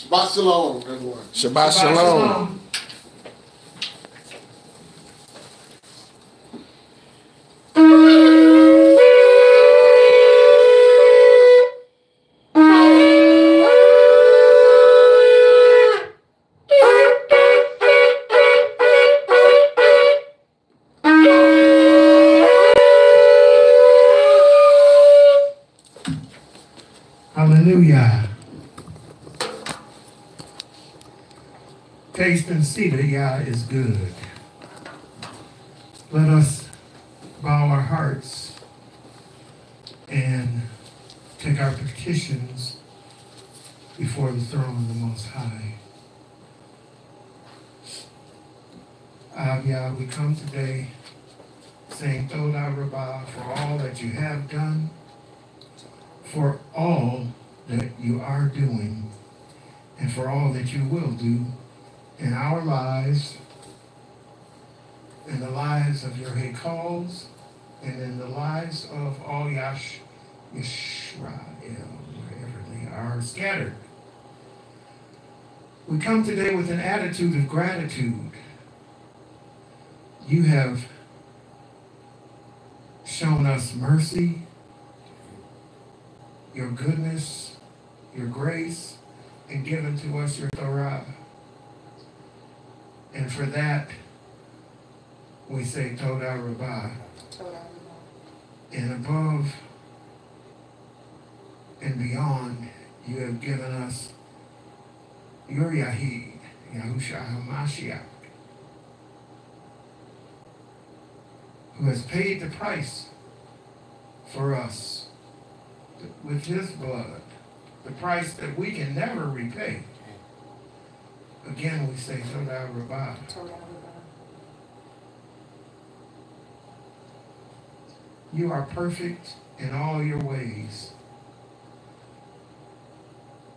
Shabbat shalom, everyone. Shabbat shalom. Hallelujah. Taste and see that Yah is good. Let us bow our hearts and take our petitions before the throne of the Most High. Yah, we come today saying Todah Rabbah for all that you have done, for all that you are doing, and for all that you will do in our lives, in the lives of your Yehezqēls, and in the lives of all Yisrael, wherever they are scattered. We come today with an attitude of gratitude. You have shown us mercy, your goodness, your grace, and given to us your Torah. And for that, we say Todah Rabbah. And above and beyond, you have given us your Yahid, Yahushua HaMashiach, who has paid the price for us with his blood, the price that we can never repay. Again, we say Todah Rabbah. You are perfect in all your ways.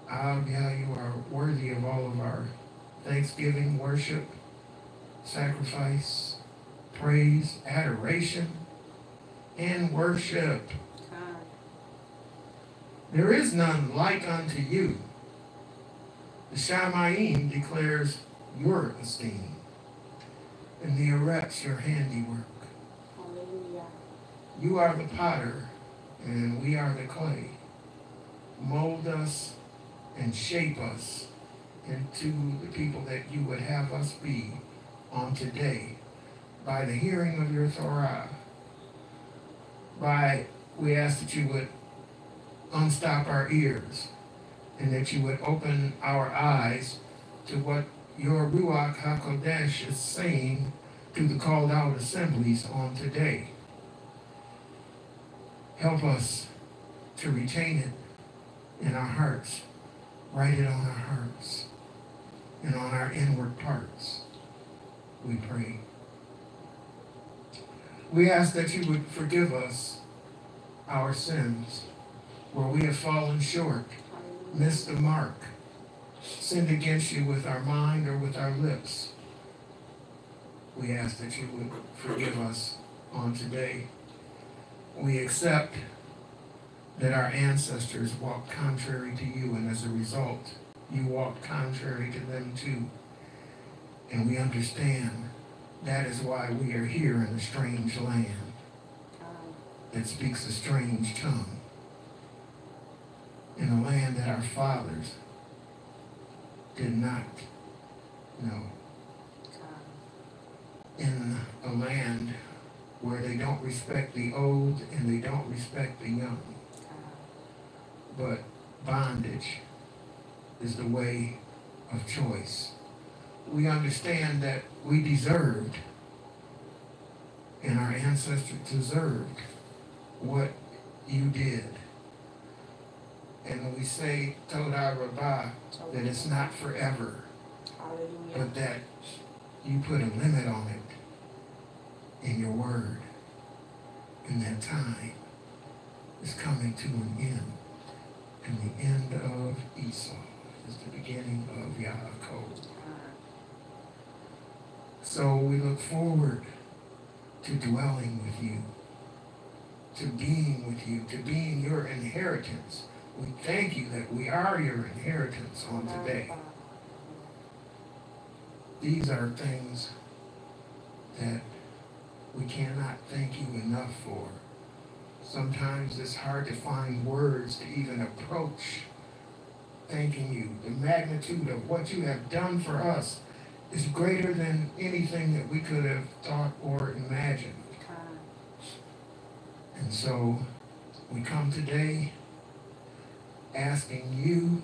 You are worthy of all of our thanksgiving, worship, sacrifice, praise, adoration, and worship. There is none like unto you. The Shamayim declares your esteem, and the erects your handiwork. Hallelujah. You are the potter, and we are the clay. Mold us and shape us into the people that you would have us be on today by the hearing of your Torah. We ask that you would unstop our ears, and that you would open our eyes to what your Ruach HaKodesh is saying to the called out assemblies on today. Help us to retain it in our hearts, write it on our hearts, and on our inward parts, we pray. We ask that you would forgive us our sins, where we have fallen short, missed the mark, sinned against you with our mind or with our lips. We ask that you would forgive us on today. We accept that our ancestors walked contrary to you, and as a result, you walked contrary to them too. And we understand that is why we are here in a strange land that speaks a strange tongue, in a land that our fathers did not know, in a land where they don't respect the old and they don't respect the young, but bondage is the way of choice. We understand that we deserved, and our ancestors deserved, what you did. And we say, Todah Rabbah, that it's not forever, but that you put a limit on it in your word. And that time is coming to an end. And the end of Esau is the beginning of Yaakov. So we look forward to dwelling with you, to being with you, to being your inheritance, We thank you that we are your inheritance on today. These are things that we cannot thank you enough for. Sometimes it's hard to find words to even approach thanking you. The magnitude of what you have done for us is greater than anything that we could have thought or imagined. And so we come today asking you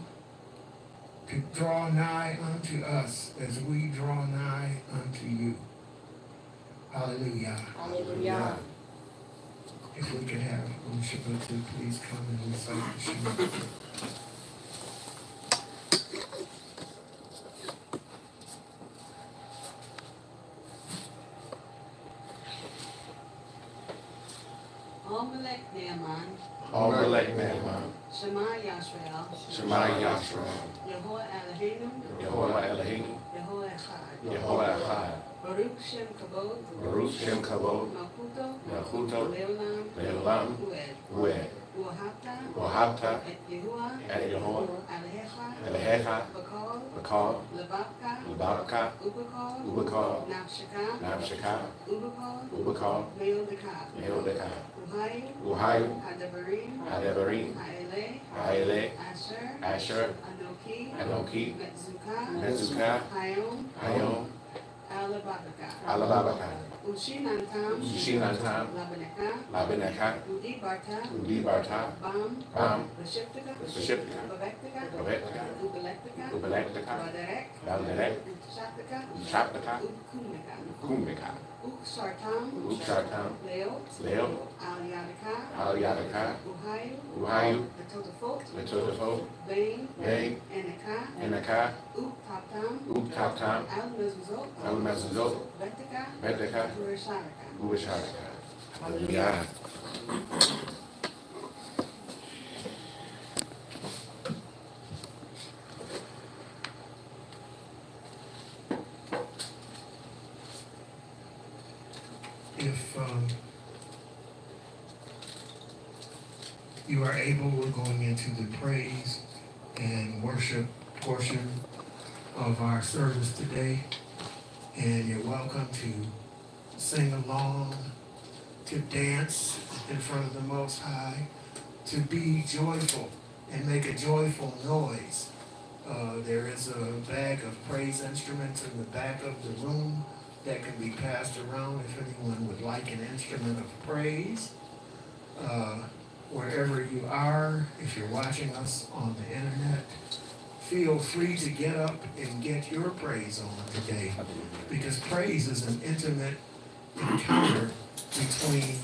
to draw nigh unto us as we draw nigh unto you. Hallelujah. Hallelujah. If we could have worship to please come and recite the Shema. Melaḳim. Shema Yashrael. Shema Yashrael. Yehovah Eloheinu. Yehovah Eloheinu. Yehovah Echad. Yehovah Echad. Baruch Shem Kavod. Baruch Shem Kavod. Malchuto. Leolam. Leolam. Ued. Wahabta. Et Yahuwah. Elehecha. Bakal. Lebabka. Ubakal. Nafshaka. Ubakal. Meodeka. Uhayu. Adabarim. Haile. Asher. Anoki. Metzukah. Hayom. Alababaka. Ushinantam. Labaneka. Udibarta. Bam. Beshiptika. Babektika. Ubelektika. Balderek. Shaptaka. Kumika. Ukshartam. Leot. Al-Yadaka. Uhayu. Betotafot. Bang. Enaka. Uktaptam. Al-Mezuzot. Betika. Uwisharaka. Hallelujah. If you are able, we're going into the praise and worship portion of our service today. And you're welcome to sing along, to dance in front of the Most High, to be joyful and make a joyful noise. There is a bag of praise instruments in the back of the room that can be passed around if anyone would like an instrument of praise. Wherever you are, if you're watching us on the internet, feel free to get up and get your praise on today, because praise is an intimate encounter between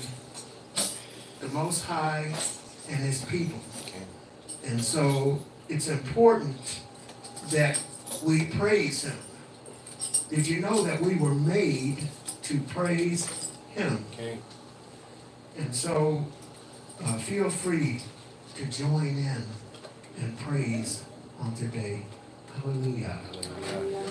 the Most High and his people. And so it's important that we praise him. Did you know that we were made to praise him? Okay. And so feel free to join in and praise on today. Hallelujah. Hallelujah.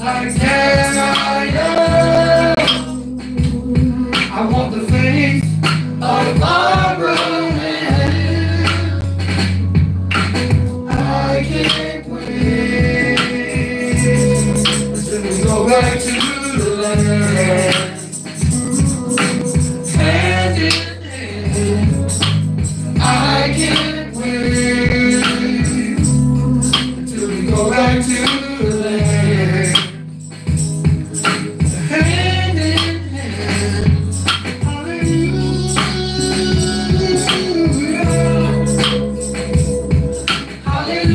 I want the faith of Abraham. I can't wait until we go back to the land. Hand in hand, I can't wait until we go back to the land. Hand in hand, hallelujah, hallelujah,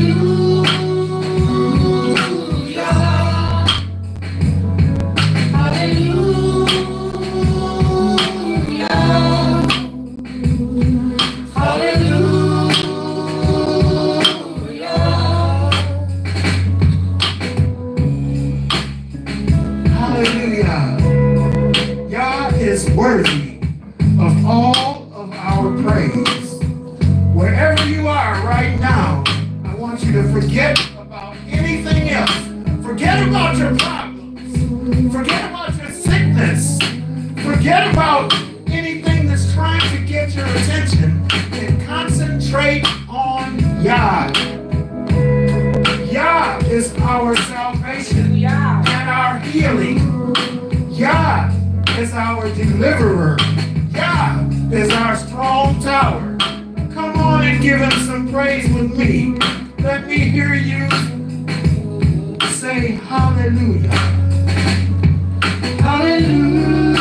hallelujah. Yah is worthy of all of our praise. Wherever you are right now, I want you to forget about anything else. Forget about your problems. Forget about your sickness. Forget about anything that's trying to get your attention and concentrate on Yah. Yah is our salvation and our healing. Yah is our deliverer. Yah is our strong tower. Come on and give him some praise with me. Let me hear you say hallelujah. Hallelujah.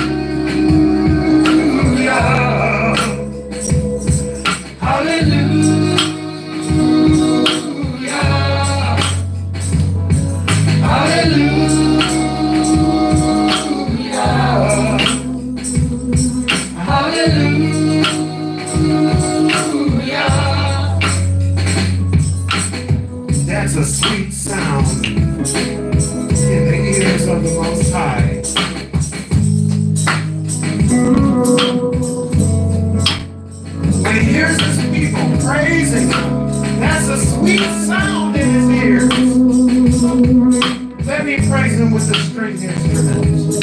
Hallelujah. Hallelujah. Hallelujah. That's a sweet sound in the ears of the Most High. When he hears his people praising him, that's a sweet sound in his ears. Let me praise him with the string instruments.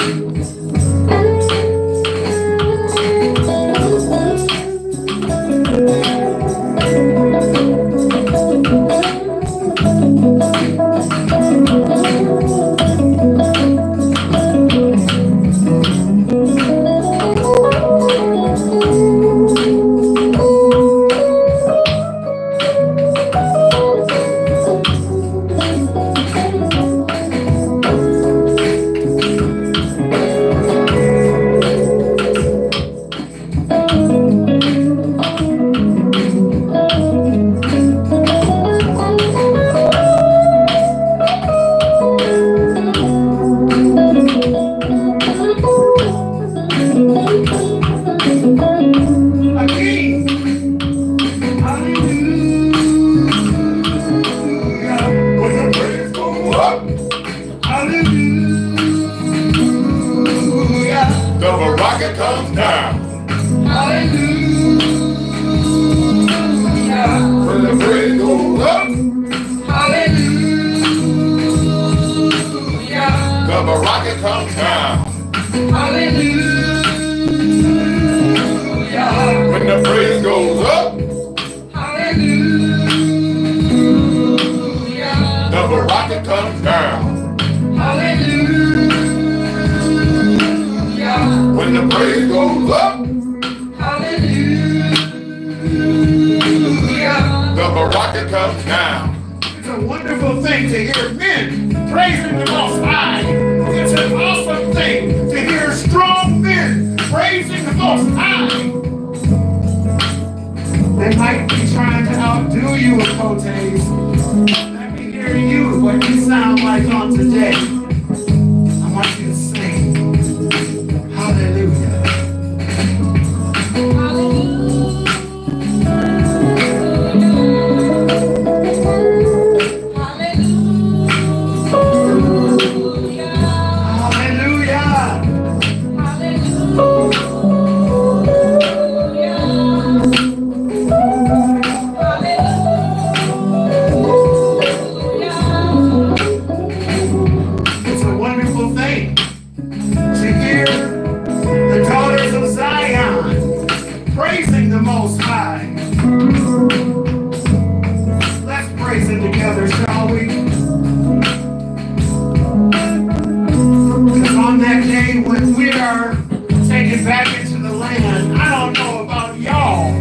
get back into the land. I don't know about y'all,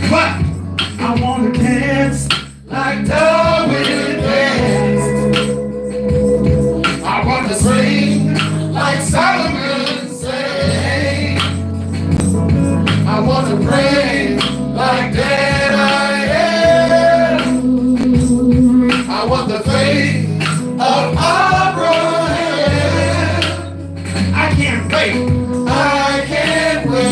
but I want to dance like David danced. I want to sing like Solomon sang. I want to pray like that I am. I want the faith of Abraham. I can't wait. I can't wait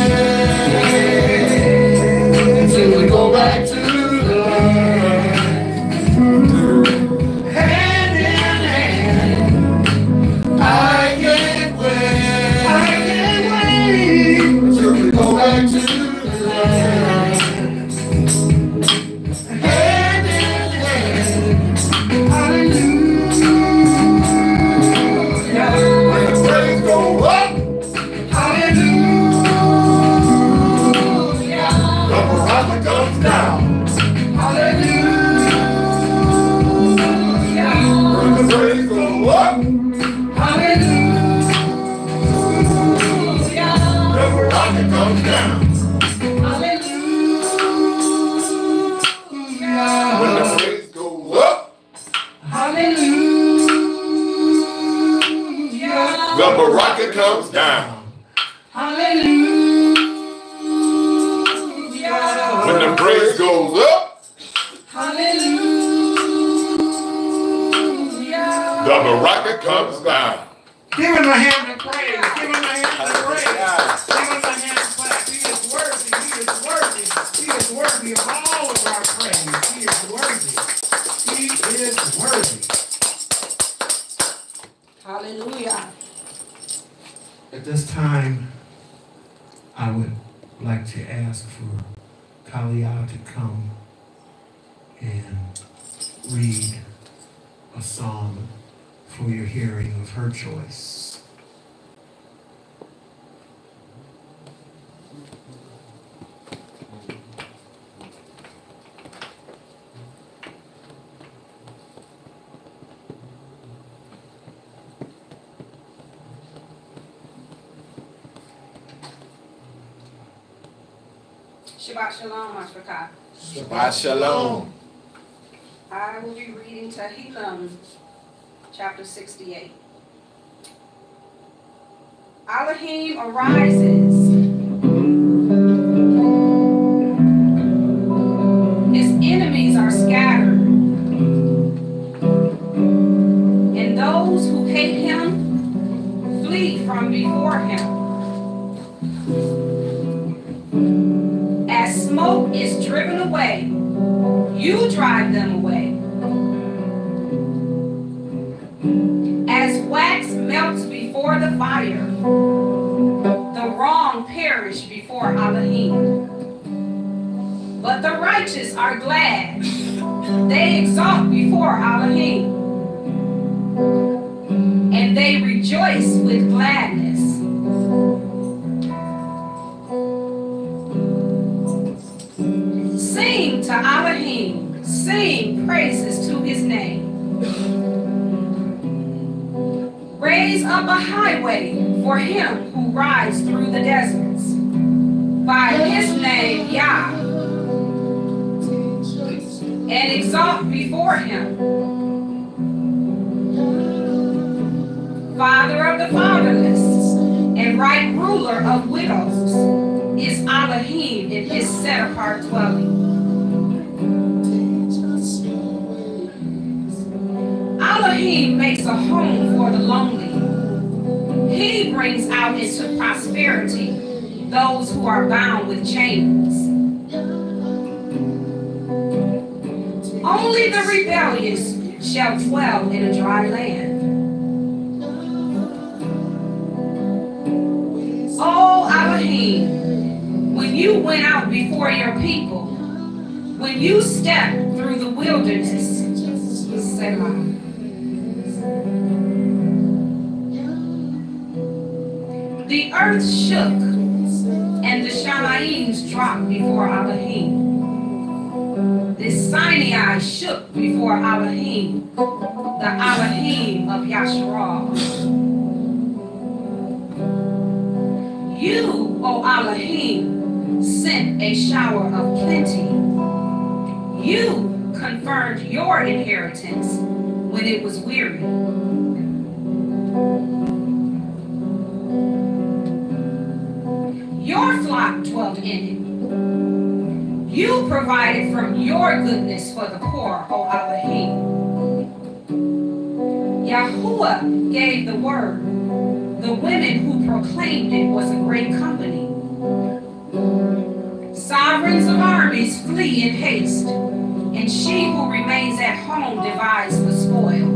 until we go back to the land. Hand in hand. I can't wait. I can't wait until we go back to the land. Hand in hand. Hallelujah. When the praise go up. Hallelujah. The prophet comes down. Hallelujah. When the praise go up. Hallelujah. The prophet comes down. Hallelujah. When the praise go up. Hallelujah. The Baraka comes down. Hallelujah. When the praise goes up. Hallelujah. The Baraka comes down. Give him a hand of praise. Give him a hand of praise. Give him a hand of clap. He is worthy. He is worthy. He is worthy of all of our praise. He is worthy. He is worthy. Hallelujah. At this time, I would like to ask for Kalia to come and read a psalm for your hearing of her choice. Shabbat Shalom, Mashpachah. Shabbat Shalom. I will be reading Tehillim, chapter 68. Elohim arises. His enemies are scattered. And those who hate him flee from before him. As smoke is driven away, you drive them away. As wax melts before the fire, the wrong perish before Elohim. But the righteous are glad. They exalt before Elohim. And they rejoice with gladness. Sing to Elohim, sing praises to his name. Raise up a highway for him who rides through the deserts. By his name, Yah, and exalt before him. Father of the fatherless and right ruler of widows is Elohim in his set-apart dwelling. Elohim makes a home for the lonely. He brings out into prosperity those who are bound with chains. Only the rebellious shall dwell in a dry land. Oh, Elohim, when you went out before your people, when you stepped through the wilderness, Selah. The earth shook, and the Shamaim dropped before Elohim. The Sinai shook before Elohim, the Elohim of Yasharal. You, O Elohim, sent a shower of plenty. You confirmed your inheritance when it was weary. Your flock dwelt in it. You provided from your goodness for the poor, O Elohim. Yahuwah gave the word. The women who proclaimed it was a great company. Sovereigns of armies flee in haste, and she who remains at home divides the spoil.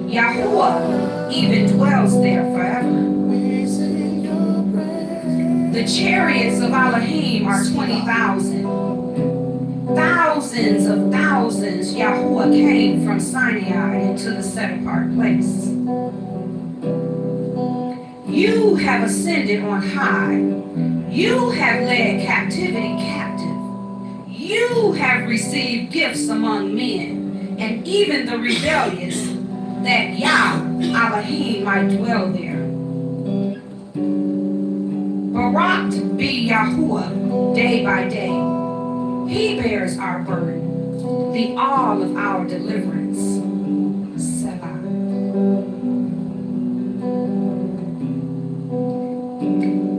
Yahuwah even dwells there forever. The chariots of Elohim are 20,000. Thousands of thousands Yahuwah came from Sinai into the set-apart place. You have ascended on high. You have led captivity captive. You have received gifts among men, and even the rebellious, that Yah, Elohim, might dwell there. Barak be Yahuwah day by day. He bears our burden, the all of our deliverance. Selah.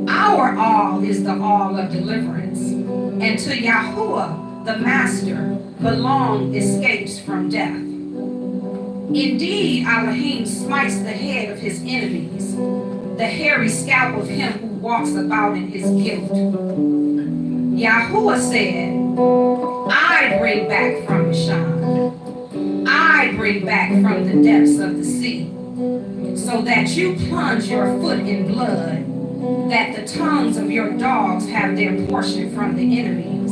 Our all is the all of deliverance, and to Yahuwah, the Master, belong escapes from death. Indeed, Elohim smites the head of his enemies, the hairy scalp of him who walks about in his guilt. Yahuwah said, I bring back from Bashan. I bring back from the depths of the sea, so that you plunge your foot in blood, that the tongues of your dogs have their portion from the enemies.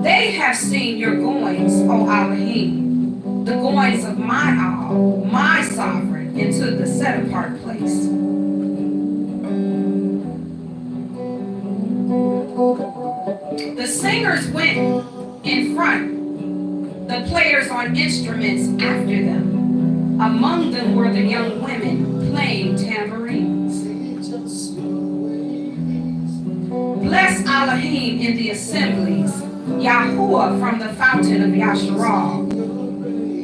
They have seen your goings, O Elohim, the goings of my all, my sovereign, into the set-apart place. The singers went in front, the players on instruments after them. Among them were the young women playing tambourines. Bless Elohim in the assemblies, Yahuwah from the fountain of Yasharal.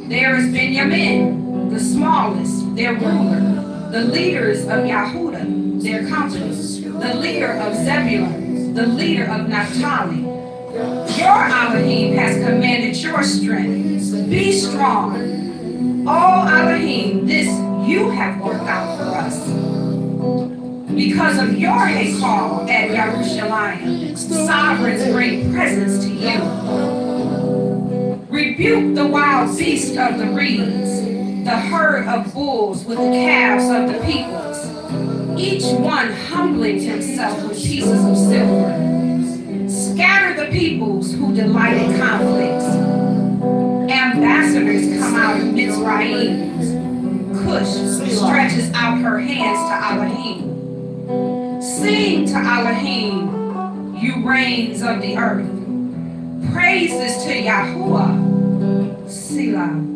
There is Benjamin, the smallest, their ruler, the leaders of Yehuda, their company, the leader of Zebulun, the leader of Naphtali. Your Elohim has commanded your strength. Be strong. Oh Elohim, this you have worked out for us. Because of your YehezqЄl at Yerushalayim, sovereigns bring presents to you. Rebuke the wild beast of the reeds, the herd of bulls with the calves of the peoples, each one humbling himself with pieces of silver. Scatter the peoples who delight in conflicts. Ambassadors come out of Mitzrayim. Cush stretches out her hands to Elohim. Sing to Elohim, you reigns of the earth. Praises to Yahuwah. Selah.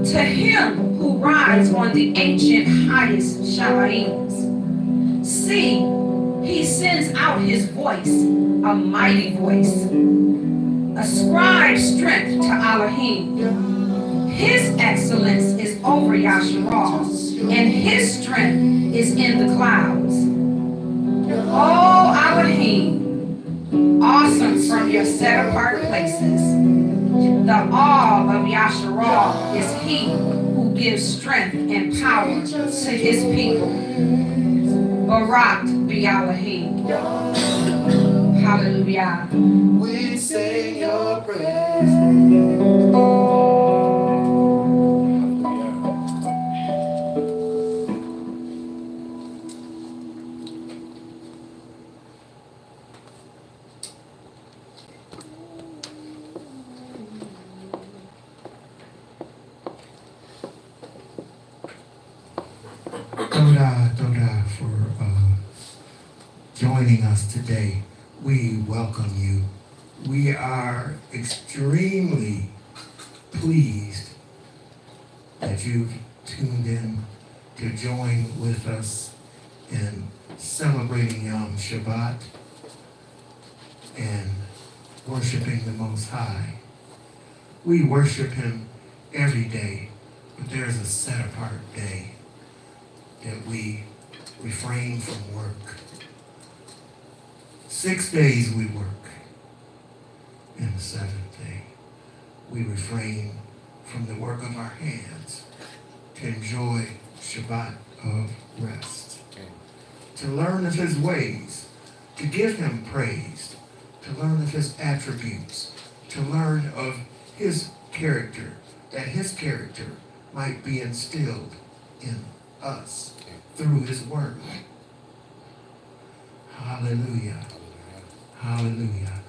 To him who rides on the ancient highest Shamaim. See, he sends out his voice, a mighty voice. Ascribe strength to Elohim. His excellence is over Yasharah, and his strength is in the clouds. Oh, Elohim, awesome from your set-apart places. The all of Yasharah is he who gives strength and power to his people. Barak be Elohim. Hallelujah. We sing your praise. Todah for joining us today. We welcome you. We are extremely pleased that you've tuned in to join with us in celebrating Yom Shabbat and worshiping the Most High. We worship Him every day, but there's a set-apart day that we refrain from work. 6 days we work, and the seventh day we refrain from the work of our hands to enjoy Shabbat of rest, to learn of His ways, to give Him praise, to learn of His attributes, to learn of His character, that His character might be instilled in us through His word. Hallelujah. Hallelujah.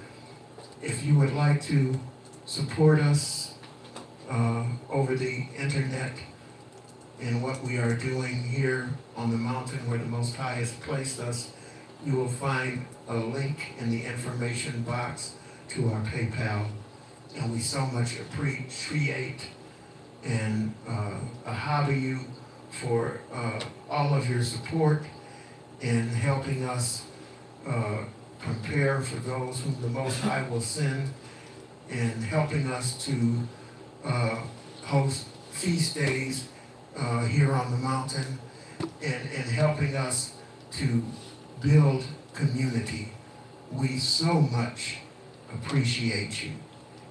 If you would like to support us over the internet in what we are doing here on the mountain where the Most High has placed us, you will find a link in the information box to our PayPal. And we so much appreciate and hobby you for all of your support in helping us prepare for those whom the Most High will send, and helping us to host feast days here on the mountain, and helping us to build community. We so much appreciate you,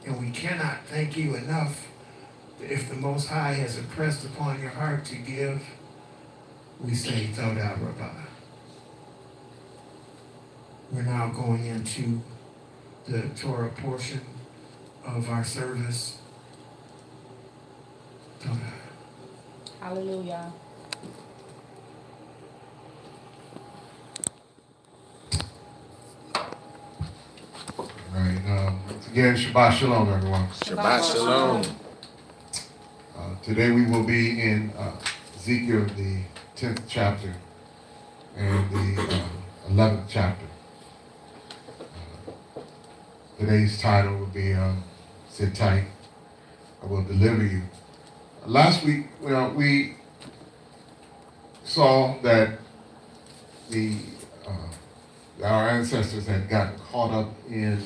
and we cannot thank you enough. If the Most High has impressed upon your heart to give, we say Todah Rabbah. We're now going into the Torah portion of our service. Todah. Hallelujah. All right. Once again, Shabbat Shalom, everyone. Shabbat Shalom. Today we will be in Ezekiel, the 10th chapter, and the 11th chapter. Today's title will be Sit Tight, I Will Deliver You. Last week, we saw that our ancestors had gotten caught up in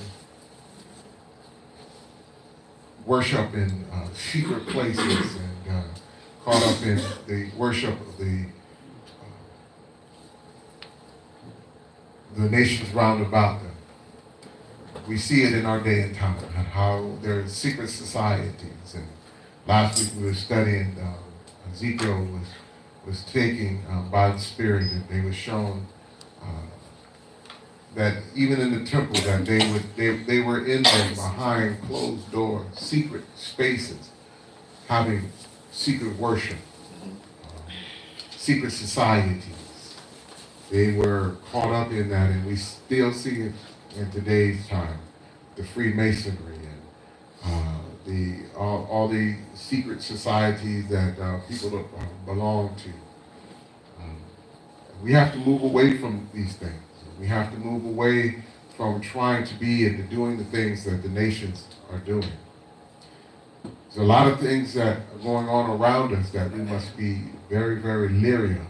worship in secret places, and caught up in the worship of the nations round about them. We see it in our day and time, and how there are secret societies. And last week we were studying, Ezekiel was taking by the Spirit, that they were shown that even in the temple, that they were in there behind closed doors, secret spaces, having secret worship, secret societies. They were caught up in that, and we still see it in today's time, the Freemasonry and all the secret societies that people belong to. We have to move away from these things. We have to move away from trying to be and to doing the things that the nations are doing. There's a lot of things that are going on around us that we must be very, very leery of.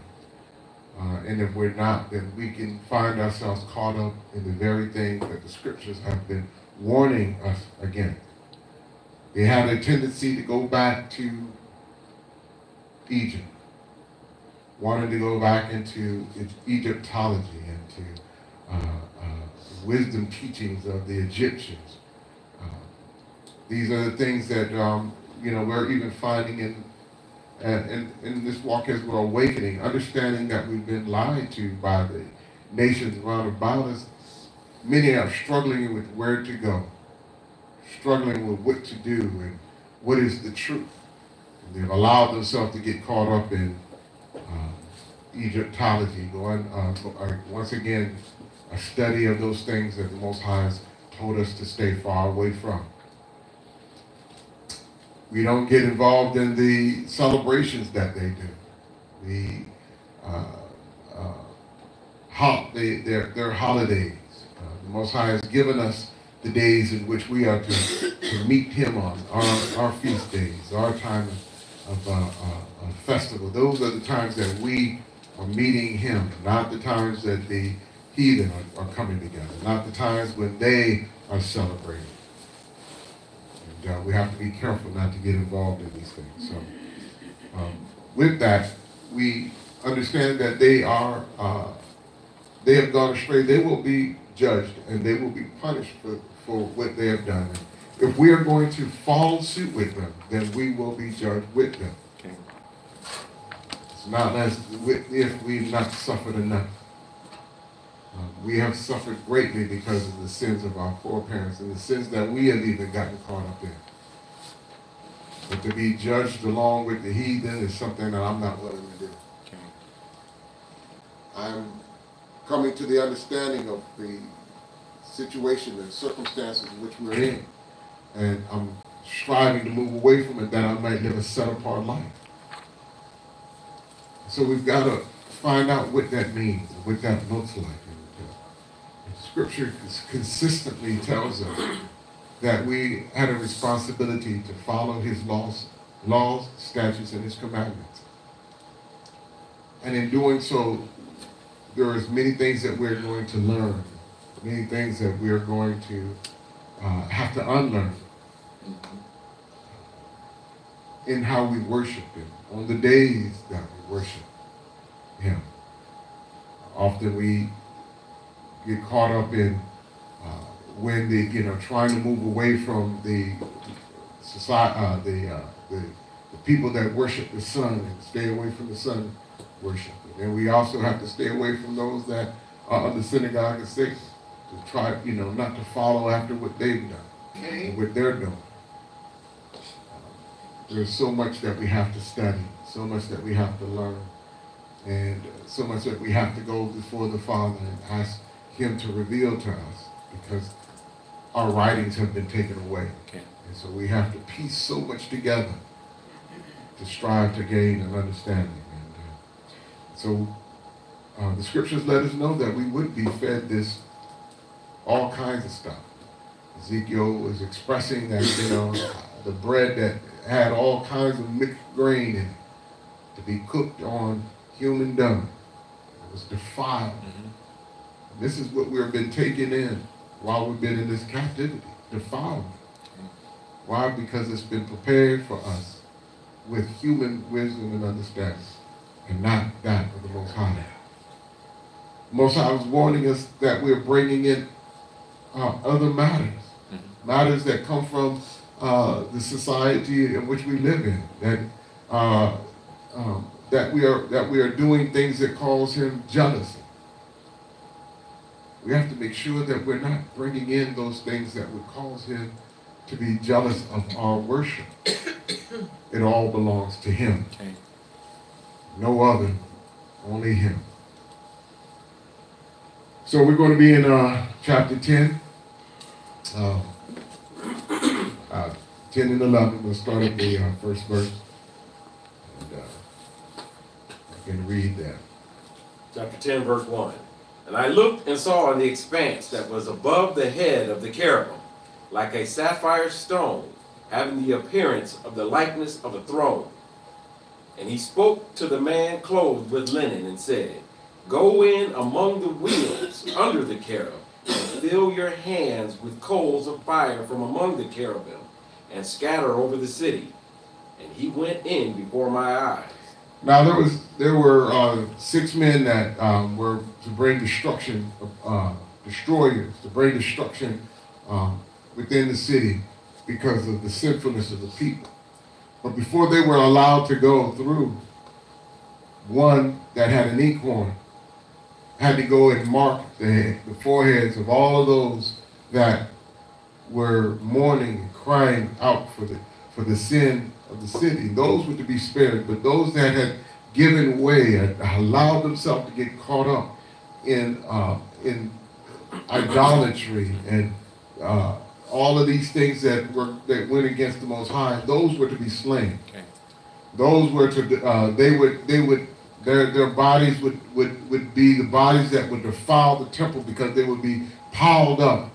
And if we're not, then we can find ourselves caught up in the very things that the scriptures have been warning us against. They have a tendency to go back to Egypt, wanting to go back into Egyptology and to wisdom teachings of the Egyptians. These are the things that we're even finding in this walk as we're awakening, understanding that we've been lied to by the nations around about us. Many are struggling with where to go, struggling with what to do and what is the truth. And they've allowed themselves to get caught up in Egyptology, once again, a study of those things that the Most High has told us to stay far away from. We don't get involved in the celebrations that they do, their holidays. The Most High has given us the days in which we are to meet Him on, our feast days, our time of festival. Those are the times that we are meeting Him, not the times that the heathen are coming together, not the times when they are celebrating. And we have to be careful not to get involved in these things. So, with that, we understand that they have gone astray. They will be judged and they will be punished for what they have done. If we are going to follow suit with them, then we will be judged with them. Okay. It's not as if we've not suffered enough. We have suffered greatly because of the sins of our foreparents and the sins that we have even gotten caught up in. But to be judged along with the heathen is something that I'm not willing to do. Okay. I'm coming to the understanding of the situation and circumstances in which we're in. And I'm striving to move away from it that I might live a set-apart life. So we've got to find out what that means, what that looks like. Scripture consistently tells us that we had a responsibility to follow His laws, statutes, and His commandments. And in doing so, there is many things that we're going to learn, many things that we're going to have to unlearn in how we worship Him, on the days that we worship Him. Often we get caught up in when trying to move away from the society, the people that worship the sun and stay away from the sun worship. And we also have to stay away from those that are of the synagogue of Satan, to try, not to follow after what they've done and what they're doing. There's so much that we have to study, so much that we have to learn, and so much that we have to go before the Father and ask Him to reveal to us, because our writings have been taken away. Okay. And so we have to piece so much together to strive to gain an understanding. And so the scriptures let us know that we would be fed all kinds of stuff. Ezekiel was expressing that, the bread that had all kinds of mixed grain in it to be cooked on human dung. It was defiled. Mm-hmm. This is what we've been taking in while we've been in this captivity, defilement. Why? Because it's been prepared for us with human wisdom and understanding, and not that of the Most High. The Most High was warning us that we're bringing in other matters, matters that come from the society in which we live in, that we are doing things that cause Him jealousy. We have to make sure that we're not bringing in those things that would cause Him to be jealous of our worship. It all belongs to Him. Okay. No other, only Him. So we're going to be in chapter 10. 10 and 11. We'll start at the first verse. And I can read that. Chapter 10, verse 1. And I looked and saw in the expanse that was above the head of the cherubim, like a sapphire stone, having the appearance of the likeness of a throne. And he spoke to the man clothed with linen and said, Go in among the wheels under the cherub, and fill your hands with coals of fire from among the cherubim, and scatter over the city. And he went in before my eyes. Now there were 6 men that were to bring destruction, destroyers, to bring destruction within the city because of the sinfulness of the people. But before they were allowed to go through, one that had an inkhorn had to go and mark the foreheads of all of those that were mourning and crying out for the sin of the city. Those were to be spared, but those that had given way, had allowed themselves to get caught up in idolatry and all of these things that went against the Most High, those were to be slain. Okay. Those were to their bodies would be the bodies that would defile the temple, because they would be piled up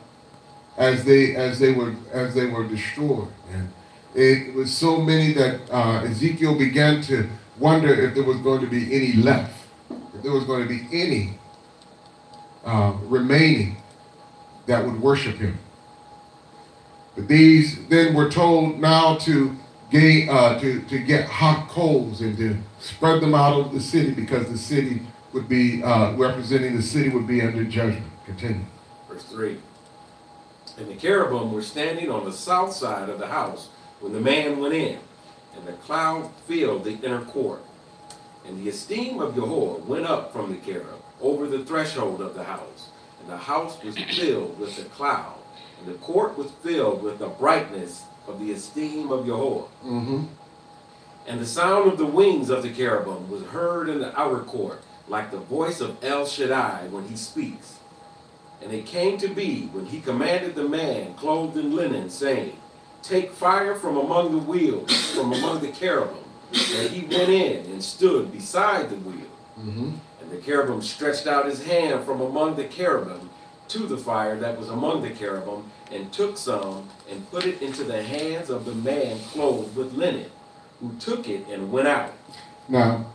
as they were destroyed. And it was so many that Ezekiel began to wonder if there was going to be any left, if there was going to be any remaining that would worship him. But these then were told now to get hot coals and to spread them out over the city, because the city would be representing the city would be under judgment. Continue. Verse 3. And the cherubim were standing on the south side of the house when the man went in, and the cloud filled the inner court. And the esteem of Yahweh went up from the cherub over the threshold of the house, and the house was filled with the cloud, and the court was filled with the brightness of the esteem of Yahweh. Mm-hmm. And the sound of the wings of the cherubim was heard in the outer court, like the voice of El Shaddai when he speaks. And it came to be, when he commanded the man clothed in linen, saying, Take fire from among the wheels, from among the cherubim. And he went in and stood beside the wheel. Mm-hmm. And the cherubim stretched out his hand from among the cherubim to the fire that was among the cherubim, and took some and put it into the hands of the man clothed with linen, who took it and went out. Now,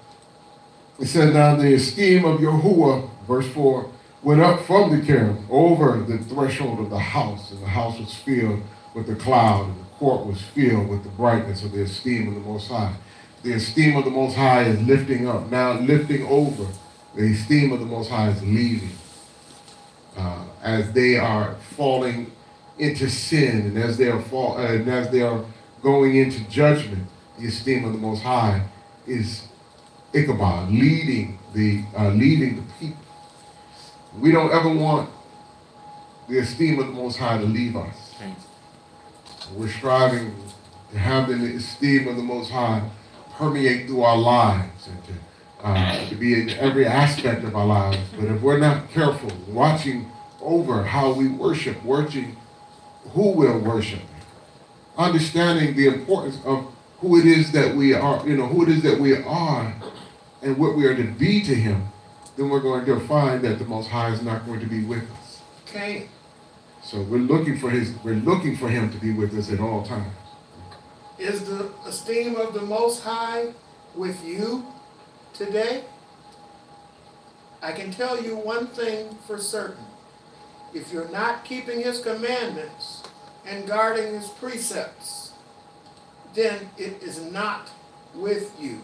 it said, now the esteem of Yahuwah, verse 4, went up from the cherub over the threshold of the house, and the house was filled with the cloud, and the court was filled with the brightness of the esteem of the Most High. The esteem of the Most High is lifting up, now lifting over. The esteem of the Most High is leaving. As they are falling into sin, and as they are going into judgment, the esteem of the Most High is Ichabod, leading the people. We don't ever want the esteem of the Most High to leave us. We're striving to have the esteem of the Most High permeate through our lives and to be in every aspect of our lives. But if we're not careful, watching over how we worship, watching who we'll worship, understanding the importance of who it is that we are, who it is that we are and what we are to be to him, then we're going to find that the Most High is not going to be with us. Okay. So we're looking for him to be with us at all times. Is the esteem of the Most High with you today? I can tell you one thing for certain. If you're not keeping his commandments and guarding his precepts, then it is not with you.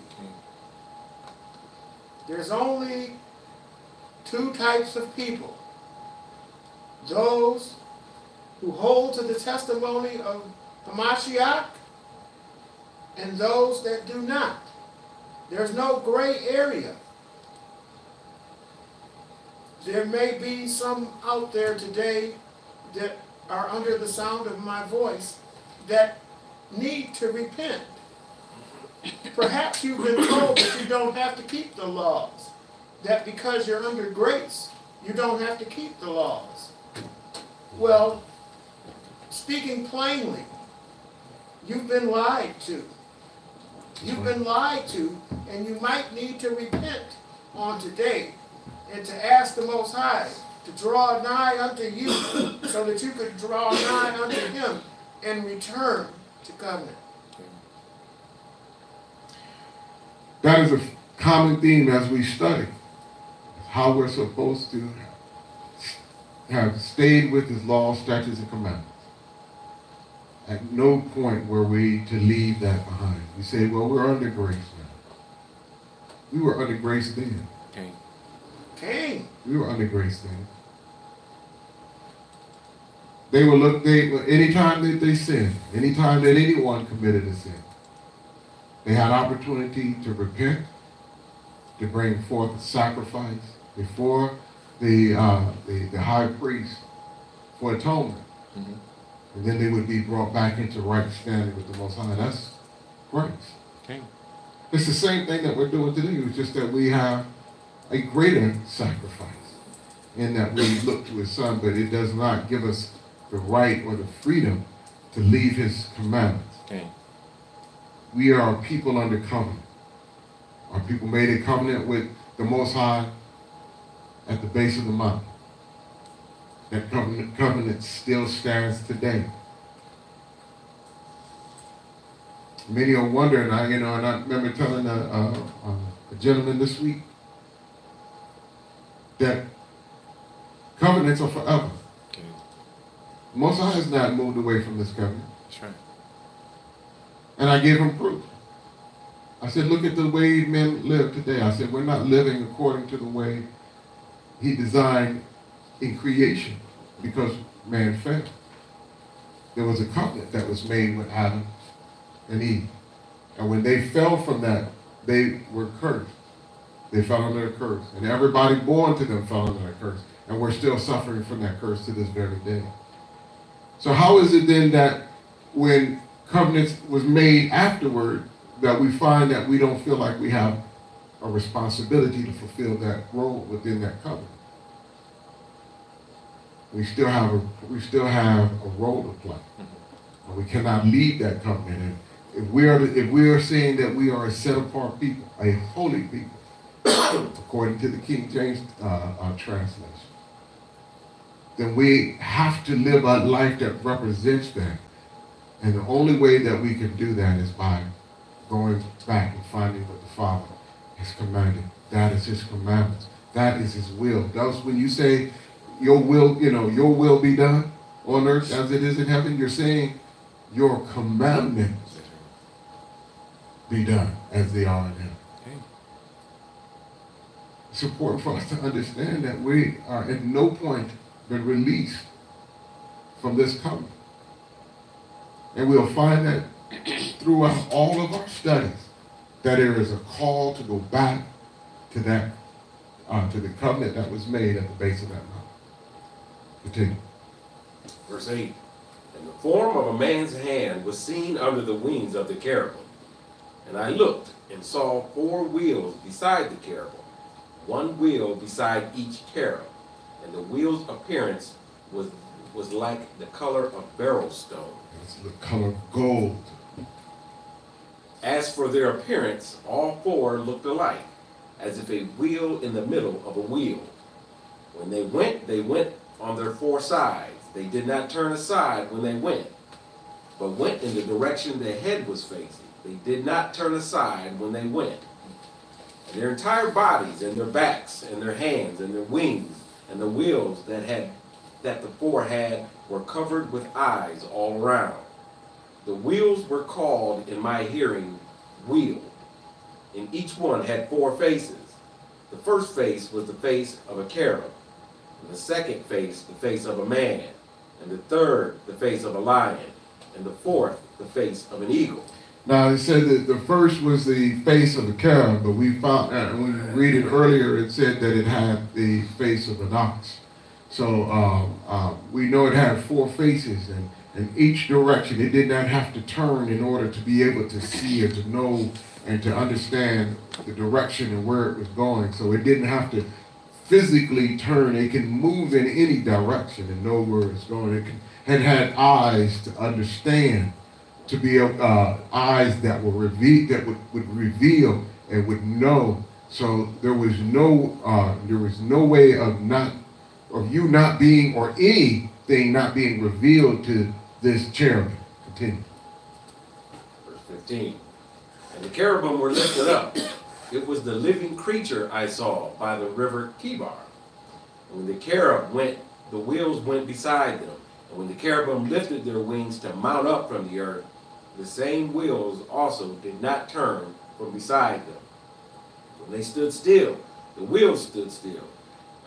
There's only two types of people. Those who hold to the testimony of Hamashiach and those that do not. There's no gray area. There may be some out there today that are under the sound of my voice that need to repent. Perhaps you've been told that you don't have to keep the laws, that because you're under grace, you don't have to keep the laws. Well, speaking plainly, You've been lied to. You've been lied to, and you might need to repent on today and to ask the Most High to draw nigh unto you so that you could draw nigh unto him and return to covenant. That is a common theme as we study how we're supposed to have stayed with his law, statutes, and commandments. At no point were we to leave that behind. We say, well, we're under grace now. We were under grace then. Cain. We were under grace then. Anytime that they sinned, anytime that anyone committed a sin, they had opportunity to repent, to bring forth a sacrifice before the high priest for atonement. Mm-hmm. And then they would be brought back into right standing with the Most High. That's grace. Okay. It's the same thing that we're doing today. It's just that we have a greater sacrifice in that we look to his Son, but it does not give us the right or the freedom to leave his commandments. Okay. We are people under covenant. Our people made a covenant with the Most High at the base of the mountain. That covenant still stands today. Many are wondering, and I remember telling a gentleman this week that covenants are forever. Okay. Most High has not moved away from this covenant. That's right. And I gave him proof. I said, look at the way men live today. I said, we're not living according to the way he designed in creation because man fell. There was a covenant that was made with Adam and Eve. And when they fell from that, they were cursed. They fell under a curse. And everybody born to them fell under that curse. And we're still suffering from that curse to this very day. So how is it then that when covenants was made afterward, that we find that we don't feel like we have a responsibility to fulfill that role within that covenant? We still have a role to play. And we cannot leave that covenant. And if we are saying that we are a set apart people, a holy people, according to the King James translation, then we have to live a life that represents that. And the only way that we can do that is by going back and finding what the Father has commanded. That is his commandments. That is his will. That's when you say, your will be done on earth as it is in heaven, you're saying your commandments be done as they are in heaven. Okay. It's important for us to understand that we are at no point been released from this covenant. And we'll find that throughout all of our studies, that there is a call to go back to that, to the covenant that was made at the base of that mountain. Continue. Verse 8. And the form of a man's hand was seen under the wings of the cherubim. And I looked and saw 4 wheels beside the cherubim, 1 wheel beside each cherub. And the wheel's appearance was like the color of beryl stone. It's the color of gold. As for their appearance, all 4 looked alike, as if a wheel in the middle of a wheel. When they went on their 4 sides. They did not turn aside when they went, but went in the direction the head was facing. They did not turn aside when they went. And their entire bodies and their backs and their hands and their wings and the wheels that the 4 had were covered with eyes all around. The wheels were called in my hearing wheel, and each one had 4 faces. The first face was the face of a cherub, and the second face the face of a man, and the third the face of a lion, and the fourth the face of an eagle. Now it said that the first was the face of a cherub, but we found when we read it earlier, it said that it had the face of an ox. So we know it had 4 faces, and in each direction. It did not have to turn in order to be able to see or to know and to understand the direction and where it was going. So it didn't have to physically turn. It can move in any direction and know where it's going. It had eyes to understand to be eyes that were revealed, that would reveal and would know. So there was no way of you not being, or anything not being revealed to this cherubim. Continue. Verse 15. And the cherubim were lifted up. It was the living creature I saw by the river Kibar. And when the cherub went, the wheels went beside them. And when the cherubim lifted their wings to mount up from the earth, the same wheels also did not turn from beside them. When they stood still, the wheels stood still.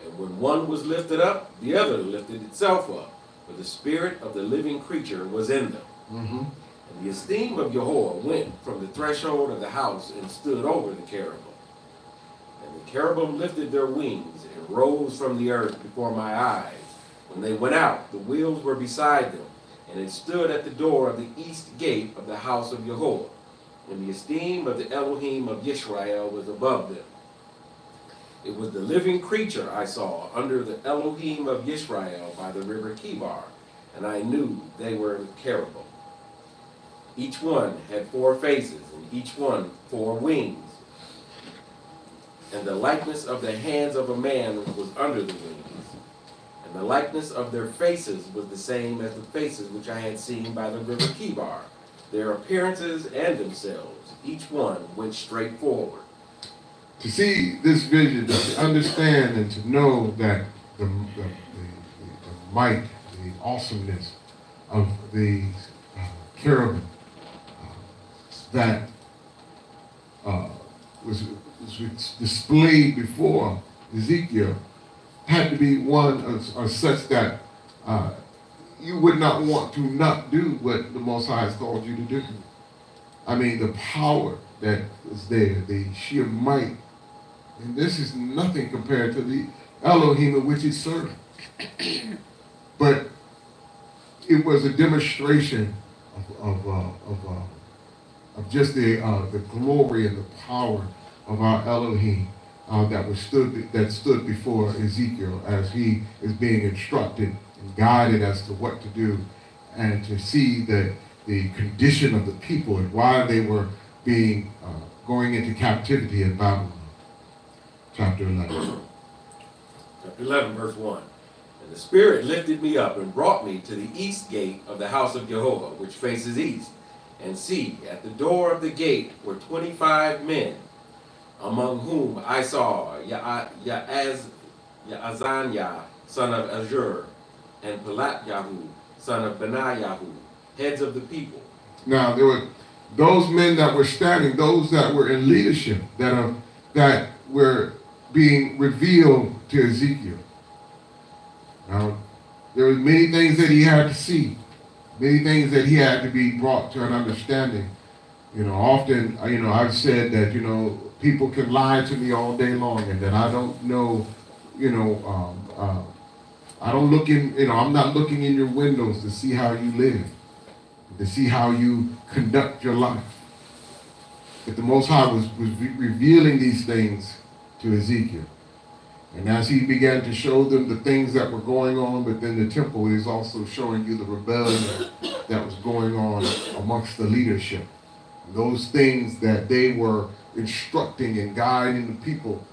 And when one was lifted up, the other lifted itself up. For the spirit of the living creature was in them. Mm-hmm. And the esteem of Yahweh went from the threshold of the house and stood over the cherubim. And the cherubim lifted their wings and rose from the earth before my eyes. When they went out, the wheels were beside them, and it stood at the door of the east gate of the house of Yahweh. And the esteem of the Elohim of Yisrael was above them. It was the living creature I saw under the Elohim of Yisrael by the river Kibar, and I knew they were cherubim. Each one had 4 faces, and each one 4 wings. And the likeness of the hands of a man was under the wings. And the likeness of their faces was the same as the faces which I had seen by the river Kibar. Their appearances and themselves, each one went straight forward. To see this vision, to understand and to know that the might, the awesomeness of the cherubim that was displayed before Ezekiel had to be one of such that you would not want to not do what the Most High has called you to do. I mean, the power that is there, the sheer might. And this is nothing compared to the Elohim in which he served. But it was a demonstration of just the glory and the power of our Elohim that stood before Ezekiel as he is being instructed and guided as to what to do, and to see the condition of the people and why they were being going into captivity in Babylon. Chapter 11. Chapter 11, verse 1. And the Spirit lifted me up and brought me to the east gate of the house of Jehovah, which faces east. And see, at the door of the gate were 25 men, among whom I saw Yaazaniah, son of Azur, and Mattithyahu, son of Benayahu, heads of the people. Now, there were those men that were standing, those that were in leadership, that were being revealed to Ezekiel. Now, there were many things that he had to see, many things that he had to be brought to an understanding. Often, I've said that, people can lie to me all day long, and that I don't know, I don't look in, I'm not looking in your windows to see how you live, to see how you conduct your life. But the Most High was revealing these things to Ezekiel. And as he began to show them the things that were going on within the temple, he was also showing you the rebellion that was going on amongst the leadership. Those things that they were instructing and guiding the people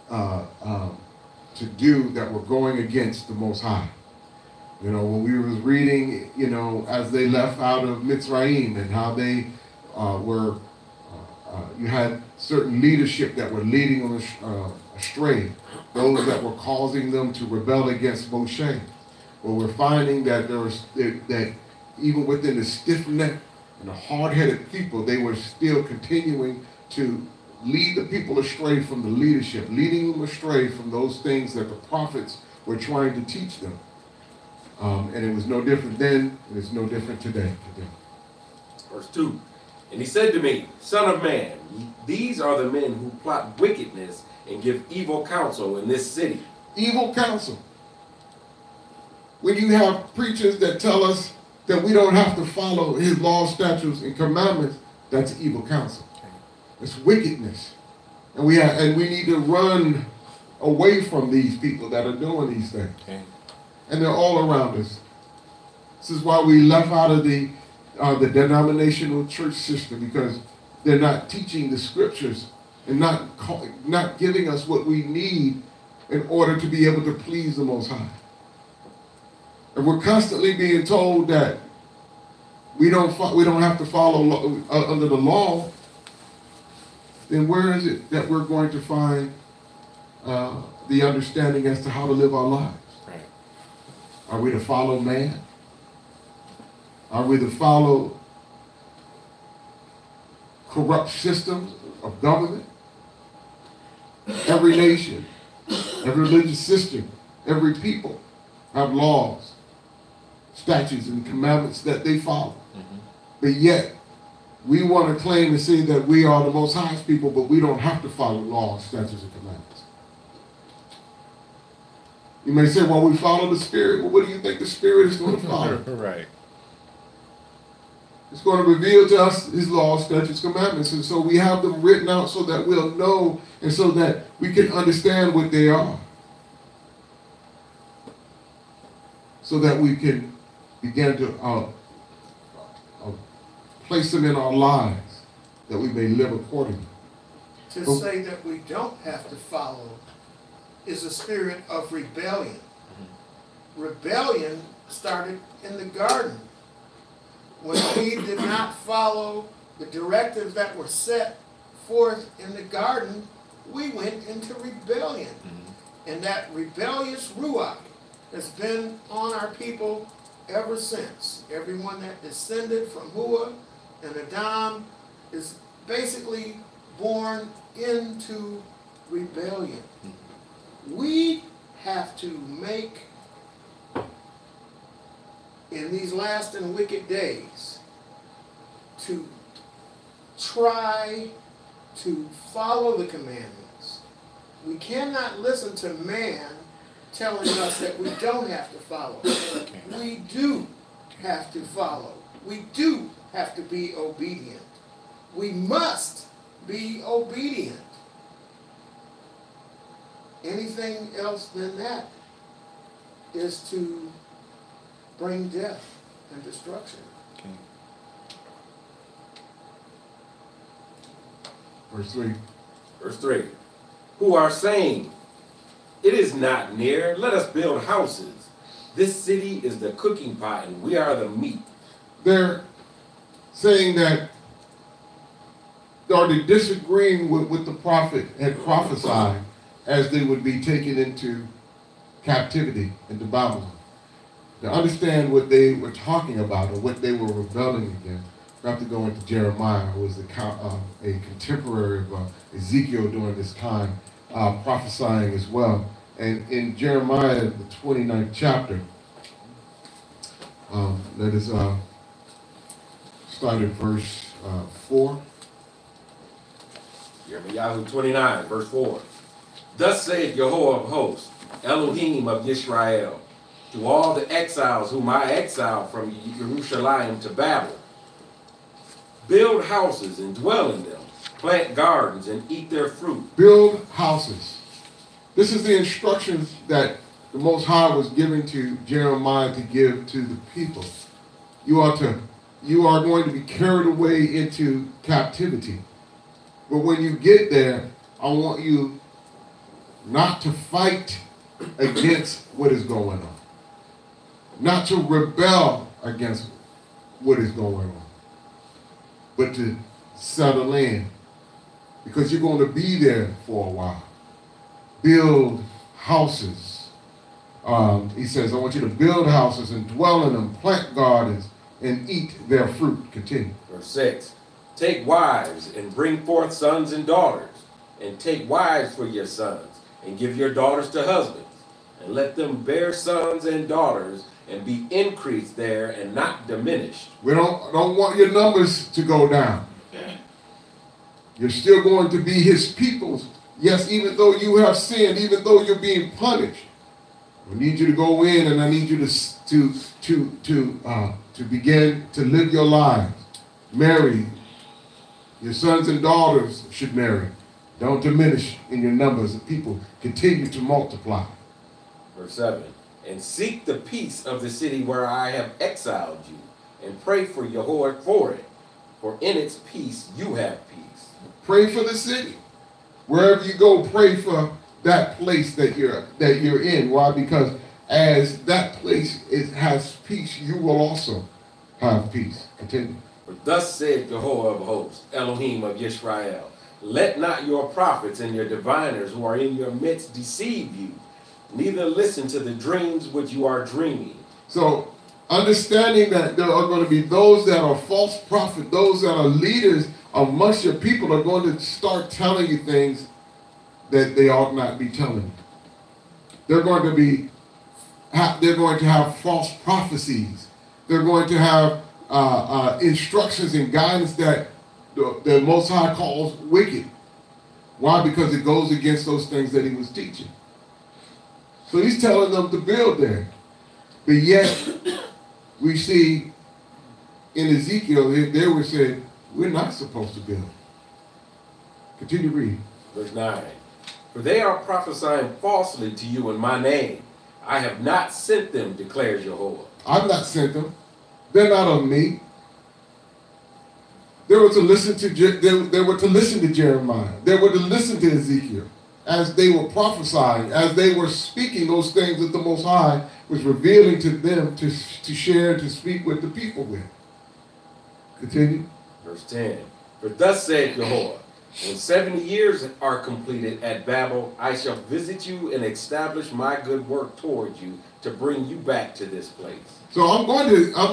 to do that were going against the Most High. When we was reading, as they left out of Mitzrayim and how they were, you had certain leadership that were leading them astray, those that were causing them to rebel against Moshe. Well, we're finding that that even within the stiff-necked and the hard-headed people, they were still continuing to lead the people astray from the leadership, leading them astray from those things that the prophets were trying to teach them. And it was no different then, and it's no different today. Verse 2. And he said to me, Son of man, these are the men who plot wickedness and give evil counsel in this city. Evil counsel. When you have preachers that tell us that we don't have to follow his laws, statutes, and commandments, that's evil counsel. It's wickedness. And we need to run away from these people that are doing these things. Okay. And they're all around us. This is why we left out of the the denominational church system because they're not teaching the scriptures and not giving us what we need in order to be able to please the Most High. And we're constantly being told that we don't have to follow under the law. Then where is it that we're going to find the understanding as to how to live our lives? Right. Are we to follow man? Are we to follow corrupt systems of government? Every nation, every religious system, every people have laws, statutes, and commandments that they follow. Mm-hmm. But yet, we want to claim and say that we are the Most High's people, but we don't have to follow laws, statutes, and commandments. You may say, well, we follow the Spirit. Well, what do you think the Spirit is going to follow? Right. It's going to reveal to us His laws, statutes, commandments. And so we have them written out so that we'll know and so that we can understand what they are. So that we can begin to place them in our lives, that we may live accordingly. To say that we don't have to follow is a spirit of rebellion. Mm-hmm. Rebellion started in the garden. When we did not follow the directives that were set forth in the garden, we went into rebellion. Mm-hmm. And that rebellious Ruach has been on our people ever since. Everyone that descended from Hua and Adam is basically born into rebellion. We have to make, in these last and wicked days, to try to follow the commandments. We cannot listen to man telling us that we don't have to follow. We do have to follow. We do have to be obedient. We must be obedient. Anything else than that is to bring death and destruction. Okay. Verse 3. Verse 3. Who are saying, it is not near, let us build houses. This city is the cooking pot and we are the meat. They're saying that, or they're disagreeing with what the prophet had prophesied as they would be taken into captivity into Babylon. To understand what they were talking about or what they were rebelling against, we have to go into Jeremiah, who was a contemporary of Ezekiel during this time, prophesying as well. And in Jeremiah, the 29th chapter, let us start at verse 4. Yirmeyahu 29, verse 4. Thus saith Jehovah of hosts, Elohim of Yisrael, to all the exiles whom I exiled from Jerusalem to Babel. Build houses and dwell in them. Plant gardens and eat their fruit. Build houses. This is the instructions that the Most High was giving to Jeremiah to give to the people. You are going to be carried away into captivity. But when you get there, I want you not to fight against what is going on. Not to rebel against what is going on. But to settle in. Because you're going to be there for a while. Build houses. He says, I want you to build houses and dwell in them, plant gardens, and eat their fruit. Continue. Verse 6. Take wives and bring forth sons and daughters, and take wives for your sons, and give your daughters to husbands, and let them bear sons and daughters, and be increased there and not diminished. We don't want your numbers to go down. You're still going to be His people. Yes, even though you have sinned, even though you're being punished. We need you to go in, and I need you to begin to live your lives. Marry. Your sons and daughters should marry. Don't diminish in your numbers of people. Continue to multiply. Verse 7. And seek the peace of the city where I have exiled you, and pray for Yahweh for it, for in its peace you have peace. Pray for the city. Wherever you go, pray for that place that you're in. Why? Because as that place has peace, you will also have peace. Continue. For thus said Jehovah of hosts, Elohim of Yisrael, let not your prophets and your diviners who are in your midst deceive you, neither listen to the dreams which you are dreaming. So, understanding that there are going to be those that are false prophets, those that are leaders amongst your people are going to start telling you things that they ought not be telling you. They're going to have false prophecies. They're going to have instructions and guidance that the Most High calls wicked. Why? Because it goes against those things that he was teaching. So he's telling them to build there. But yet, we see in Ezekiel, they were saying, we're not supposed to build. Continue reading. Verse 9. For they are prophesying falsely to you in my name. I have not sent them, declares Jehovah. I've not sent them. They're not of me. They were to listen to Jeremiah. They were to listen to Ezekiel as they were prophesying, as they were speaking those things that the Most High was revealing to them to share, to speak with the people with. Continue. Verse 10. For thus saith Jehovah, when 70 years are completed at Babel, I shall visit you and establish my good work toward you to bring you back to this place. So I'm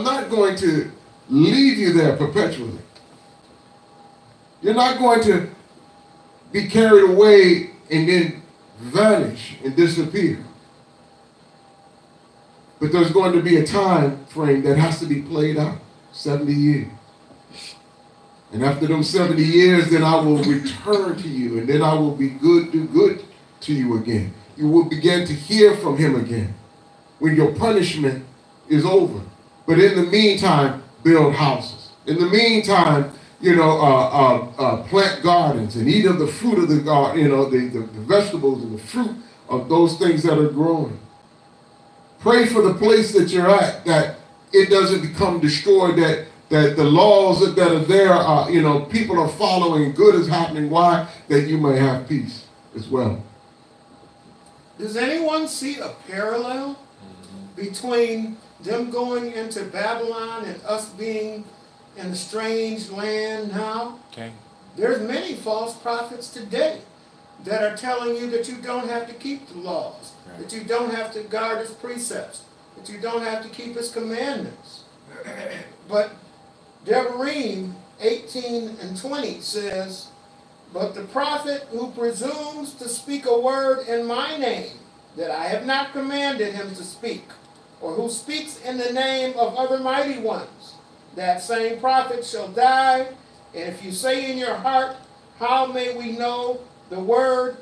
not going to leave you there perpetually. You're not going to be carried away and then vanish and disappear. But there's going to be a time frame that has to be played out, 70 years. And after those 70 years, then I will return to you, and then I will be do good to you again. You will begin to hear from him again when your punishment is over. But in the meantime, build houses. In the meantime, plant gardens and eat of the fruit of the garden, the vegetables and the fruit of those things that are growing. Pray for the place that you're at, that it doesn't become destroyed, that the laws that are there people are following, good is happening. Why? That you may have peace as well. Does anyone see a parallel between them going into Babylon and us being in a strange land now? Okay. There's many false prophets today that are telling you that you don't have to keep the laws, Right. that you don't have to guard his precepts, that you don't have to keep his commandments. But Deuteronomy 18 and 20 says, but the prophet who presumes to speak a word in my name that I have not commanded him to speak, or who speaks in the name of other mighty ones, that same prophet shall die. And if you say in your heart, how may we know the word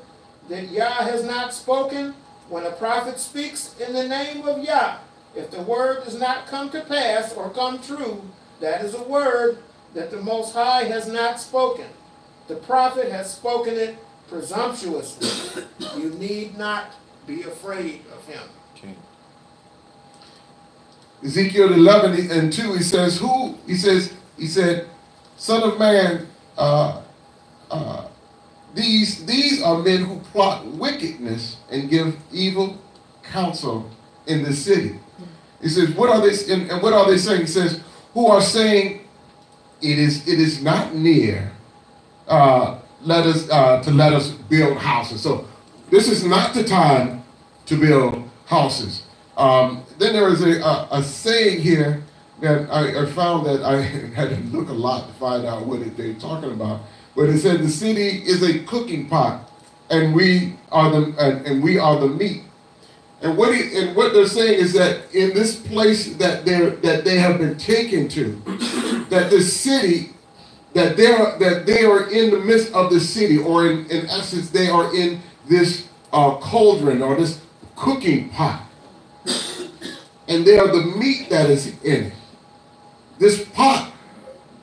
that Yah has not spoken? When a prophet speaks in the name of Yah, if the word does not come to pass or come true, that is a word that the Most High has not spoken. The prophet has spoken it presumptuously. You need not be afraid of him. Okay. Ezekiel 11 and 2, he says, he said, Son of man, these are men who plot wickedness and give evil counsel in the city. He says, what are they, and what are they saying? He says, who are saying, it is not near, let us build houses. So this is not the time to build houses. Then there is a saying here that I found that I had to look a lot to find out what they're talking about. But it said the city is a cooking pot, and we are the meat. And what they're saying is that in this place that they have been taken to, that the city, that they are in the midst of the city, or in essence they are in this cauldron or this cooking pot, and they are the meat that is in it. This pot,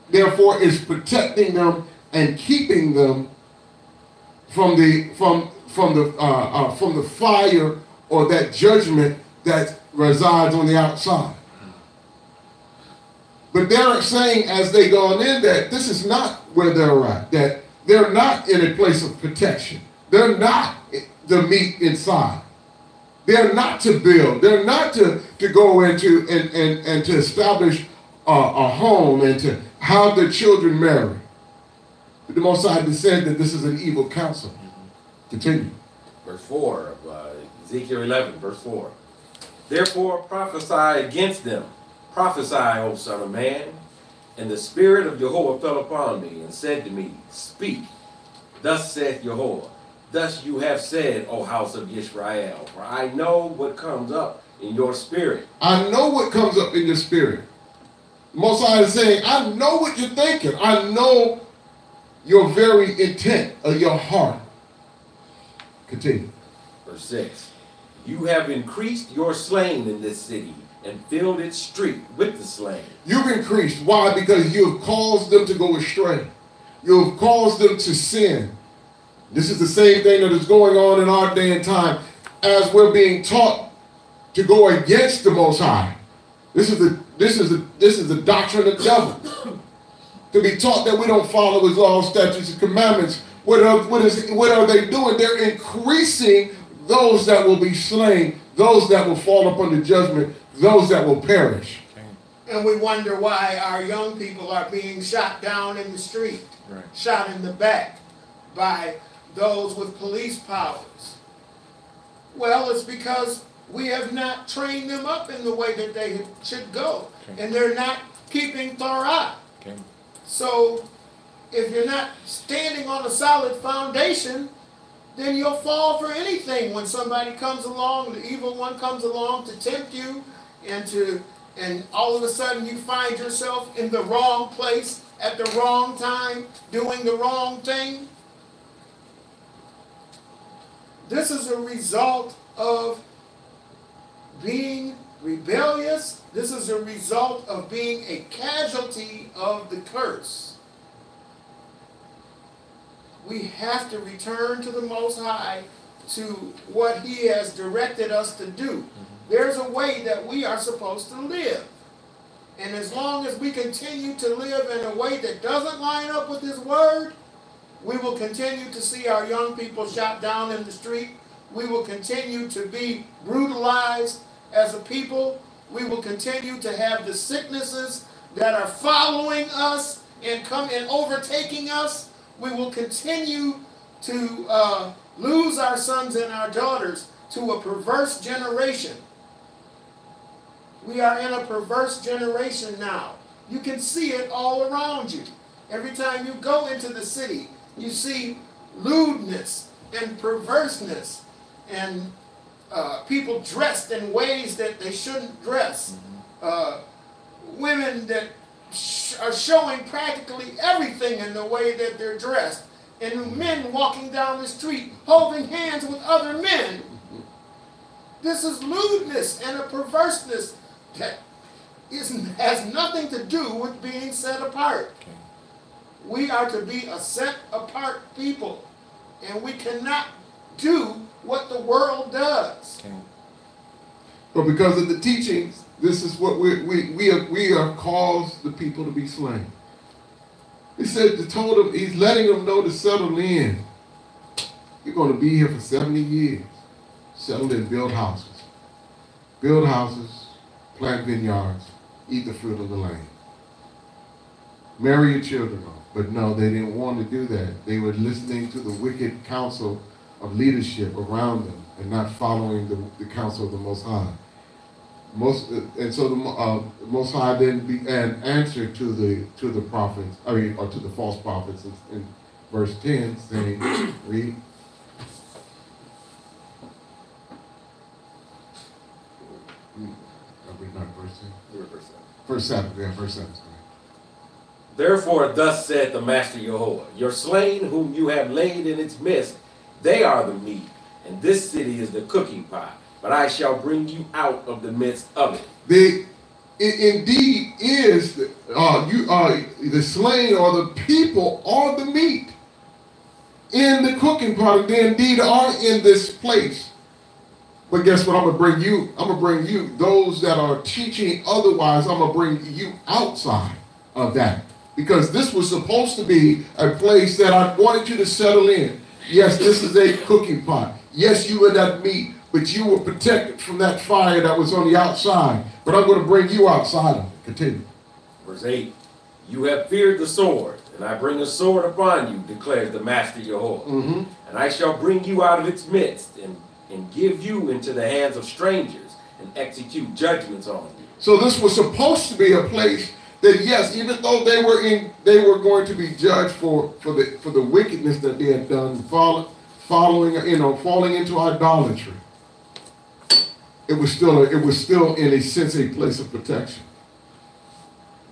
therefore, is protecting them and keeping them from the fire or that judgment that resides on the outside. But they're saying as they gone in that this is not where they're at, that they're not in a place of protection. They're not the meat inside. They're not to build. They're not to go into and to establish a home and to have their children marry. But the Most High said that this is an evil counsel. Continue. Verse 4 of Ezekiel 11, verse 4. Therefore prophesy against them. Prophesy, O son of man. And the Spirit of Jehovah fell upon me and said to me, Speak. Thus saith Jehovah. Thus you have said, O house of Yisrael, for I know what comes up in your spirit. I know what comes up in your spirit. Most High is saying, I know what you're thinking. I know your very intent of your heart. Continue. Verse 6. You have increased your slain in this city and filled its street with the slain. You've increased. Why? Because you have caused them to go astray. You have caused them to sin. This is the same thing that is going on in our day and time as we're being taught to go against the Most High. This is the doctrine of the devil. To be taught that we don't follow his laws, statutes, and commandments. What are they doing? They're increasing those that will be slain, those that will fall upon the judgment, those that will perish. And we wonder why our young people are being shot down in the street, shot in the back by those with police powers. Well, it's because we have not trained them up in the way that they should go. And they're not keeping Torah. So if you're not standing on a solid foundation, then you'll fall for anything when somebody comes along, the evil one comes along to tempt you, and all of a sudden you find yourself in the wrong place at the wrong time, doing the wrong thing. This is a result of being rebellious. This is a result of being a casualty of the curse. We have to return to the Most High, to what he has directed us to do. There's a way that we are supposed to live. And as long as we continue to live in a way that doesn't line up with his word, we will continue to see our young people shot down in the street. We will continue to be brutalized as a people. We will continue to have the sicknesses that are following us and overtaking us. We will continue to lose our sons and our daughters to a perverse generation. We are in a perverse generation now. You can see it all around you. Every time you go into the city, you see lewdness and perverseness and people dressed in ways that they shouldn't dress. Women that are showing practically everything in the way that they're dressed. And men walking down the street holding hands with other men. This is lewdness and a perverseness that has nothing to do with being set apart. We are to be a set apart people. And we cannot do what the world does. But because of the teachings, this is what we are caused the people to be slain. He said, he's letting them know to settle in. You're going to be here for 70 years. Settle in, build houses. Build houses, plant vineyards, eat the fruit of the land. Marry your children off. But no, they didn't want to do that. They were listening to the wicked counsel of leadership around them and not following the counsel of the Most High. So the Most High then began answer to the prophets, or to the false prophets in verse 10, saying, read. Not verse 10. Verse 7. Yeah, verse 7. Therefore, thus saith the Master Jehovah, your slain whom you have laid in its midst, they are the meat, and this city is the cooking pot. But I shall bring you out of the midst of it. It indeed is the slain or the people are the meat in the cooking pot. They indeed are in this place. But guess what? I'm gonna bring you those that are teaching otherwise. I'm gonna bring you outside of that, because this was supposed to be a place that I wanted you to settle in. Yes, this is a cooking pot. Yes, you were that meat, but you were protected from that fire that was on the outside. But I'm going to bring you outside of it. Continue. Verse 8. You have feared the sword, and I bring a sword upon you, declares the Master Yahweh. And I shall bring you out of its midst, and give you into the hands of strangers, and execute judgments on you. So this was supposed to be a place that, yes, even though they were going to be judged for the wickedness that they had done, falling into idolatry. It was still in a sense a place of protection.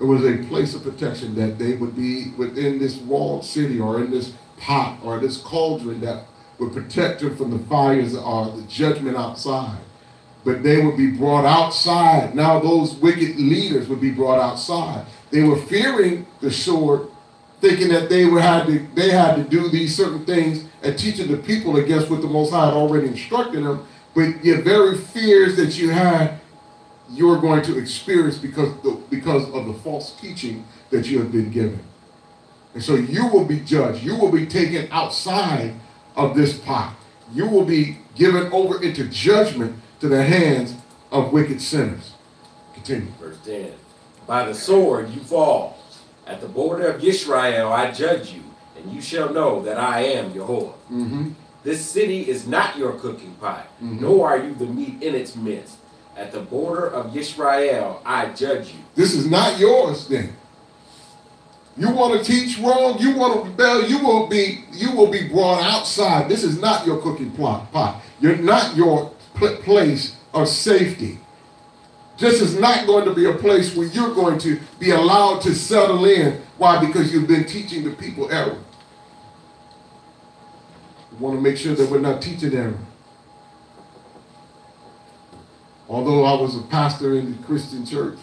It was a place of protection that they would be within this walled city, or in this pot, or this cauldron that would protect them from the fires or the judgment outside. But they would be brought outside. Now those wicked leaders would be brought outside. They were fearing the sword, thinking that they had to do these certain things and teaching the people against what the Most High had already instructed them. But your very fears that you had, you're going to experience because of the false teaching that you have been given. And so you will be judged. You will be taken outside of this pot. You will be given over into judgment to the hands of wicked sinners. Continue. Verse 10. By the sword you fall. At the border of Yisrael I judge you, and you shall know that I am Yahweh. This city is not your cooking pot, nor are you the meat in its midst. At the border of Yisrael I judge you. This is not yours then. You want to teach wrong, you want to rebel, you will be brought outside. This is not your cooking pot. You're not your place of safety. This is not going to be a place where you're going to be allowed to settle in. Why? Because you've been teaching the people error. We want to make sure that we're not teaching error. Although I was a pastor in the Christian church,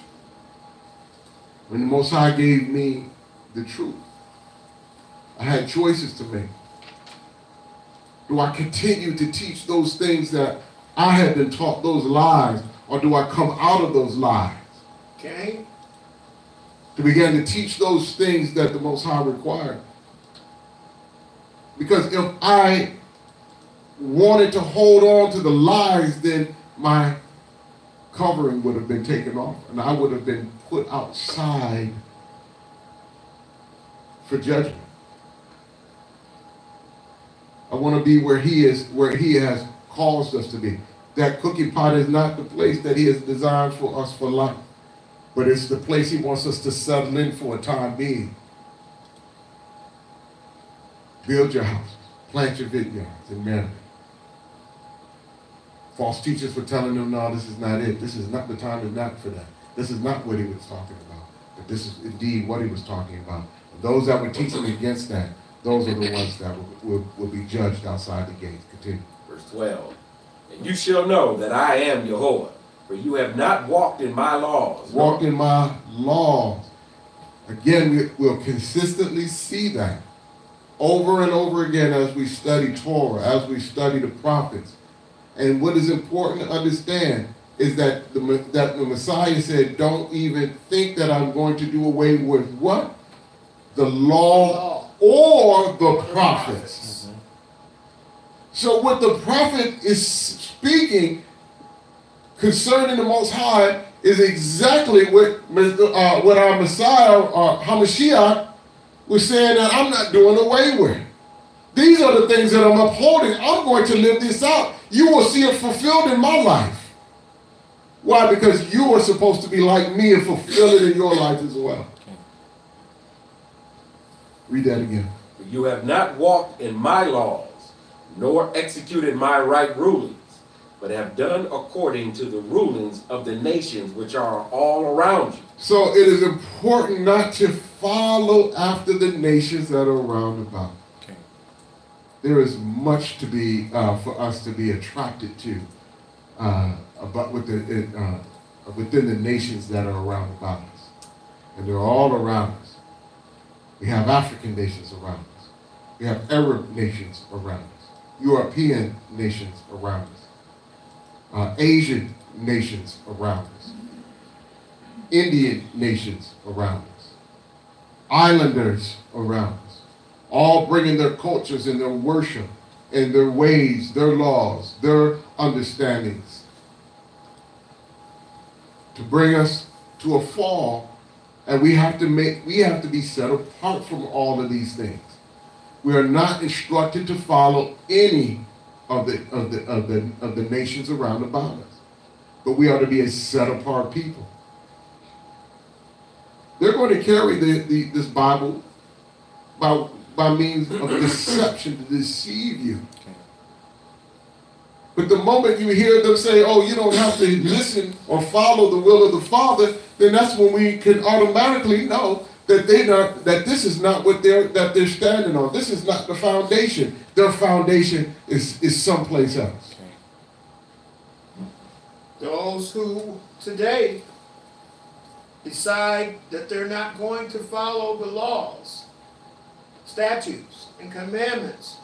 when the Most High gave me the truth, I had choices to make. Do I continue to teach those things that I had been taught, those lies, or do I come out of those lies? Okay. To begin to teach those things that the Most High required. Because if I wanted to hold on to the lies, then my covering would have been taken off, and I would have been put outside for judgment. I want to be where He has caused us to be. That cooking pot is not the place that He has designed for us for life, but it's the place He wants us to settle in for a time being. Build your houses, plant your vineyards, and marry. False teachers were telling them, no, this is not it. This is not, the time is not for that. This is not what He was talking about. But this is indeed what He was talking about. And those that were teaching against that, those are the ones that will be judged outside the gates. Continue. Verse 12. And you shall know that I am Yahweh, for you have not walked in my laws. Walked in my laws. Again, we'll consistently see that over and over again as we study Torah, as we study the prophets. And what is important to understand is that the Messiah said, don't even think that I'm going to do away with what? The law or the prophets. So what the prophet is speaking concerning the Most High is exactly what our Messiah, or Hamashiach, was saying that I'm not doing away with. These are the things that I'm upholding. I'm going to live this out. You will see it fulfilled in my life. Why? Because you are supposed to be like me and fulfill it in your life as well. Read that again. You have not walked in my laws, nor executed my right rulings, but have done according to the rulings of the nations which are all around you. So it is important not to follow after the nations that are around about. Okay. There is much to be for us to be attracted to within the nations that are around about us, and they're all around us. We have African nations around us. We have Arab nations around us. European nations around us. Asian nations around us, Indian nations around us, islanders around us, all bringing their cultures and their worship and their ways, their laws, their understandings to bring us to a fall. And we have to be set apart from all of these things. We are not instructed to follow any of the nations around about us, but we are to be a set apart people. They're going to carry this Bible by means of deception to deceive you. But the moment you hear them say, oh, you don't have to listen or follow the will of the Father, then that's when we can automatically know that this is not what they're standing on. This is not the foundation. Their foundation is someplace else. Those who today decide that they're not going to follow the laws, statutes, and commandments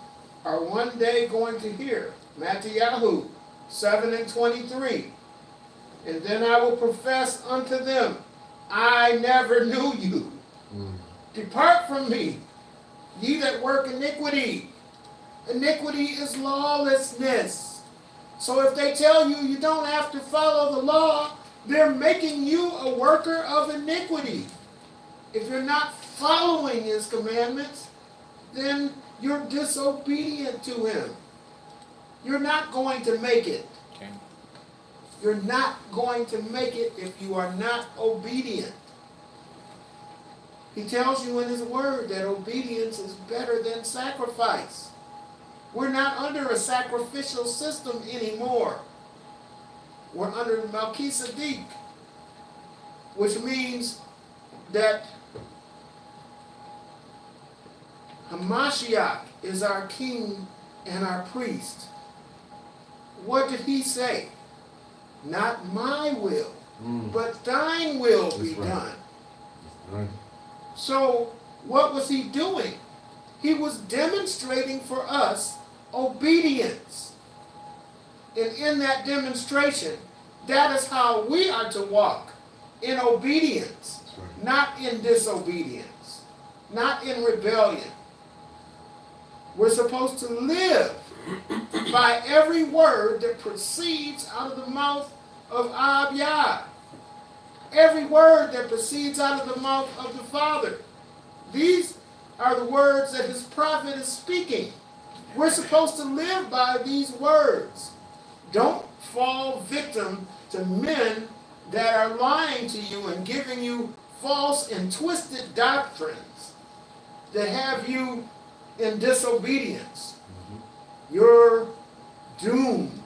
are one day going to hear Mattithyahu 7:23. And then I will profess unto them, I never knew you. Depart from me, ye that work iniquity. Iniquity is lawlessness. So if they tell you you don't have to follow the law, they're making you a worker of iniquity. If you're not following his commandments, then you're disobedient to him. You're not going to make it. Okay. You're not going to make it if you are not obedient. He tells you in his word that obedience is better than sacrifice. We're not under a sacrificial system anymore. We're under Melchizedek, which means that Hamashiach is our king and our priest. What did he say? Not my will, but thine will be done. Right. So what was he doing? He was demonstrating for us obedience. And in that demonstration, that is how we are to walk, in obedience, Right. not in disobedience, not in rebellion. We're supposed to live by every word that proceeds out of the mouth of Yah. Every word that proceeds out of the mouth of the Father. These are the words that his prophet is speaking. We're supposed to live by these words. Don't fall victim to men that are lying to you and giving you false and twisted doctrines that have you in disobedience. You're doomed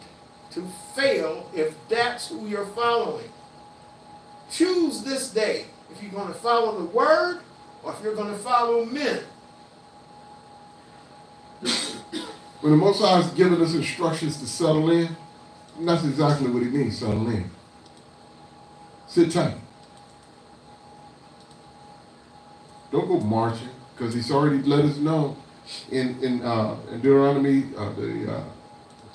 to fail if that's who you're following. Choose this day if you're going to follow the word or if you're going to follow men. When the Most High is giving us instructions to settle in, that's exactly what he means, settle in. Sit tight. Don't go marching, because he's already let us know in Deuteronomy, the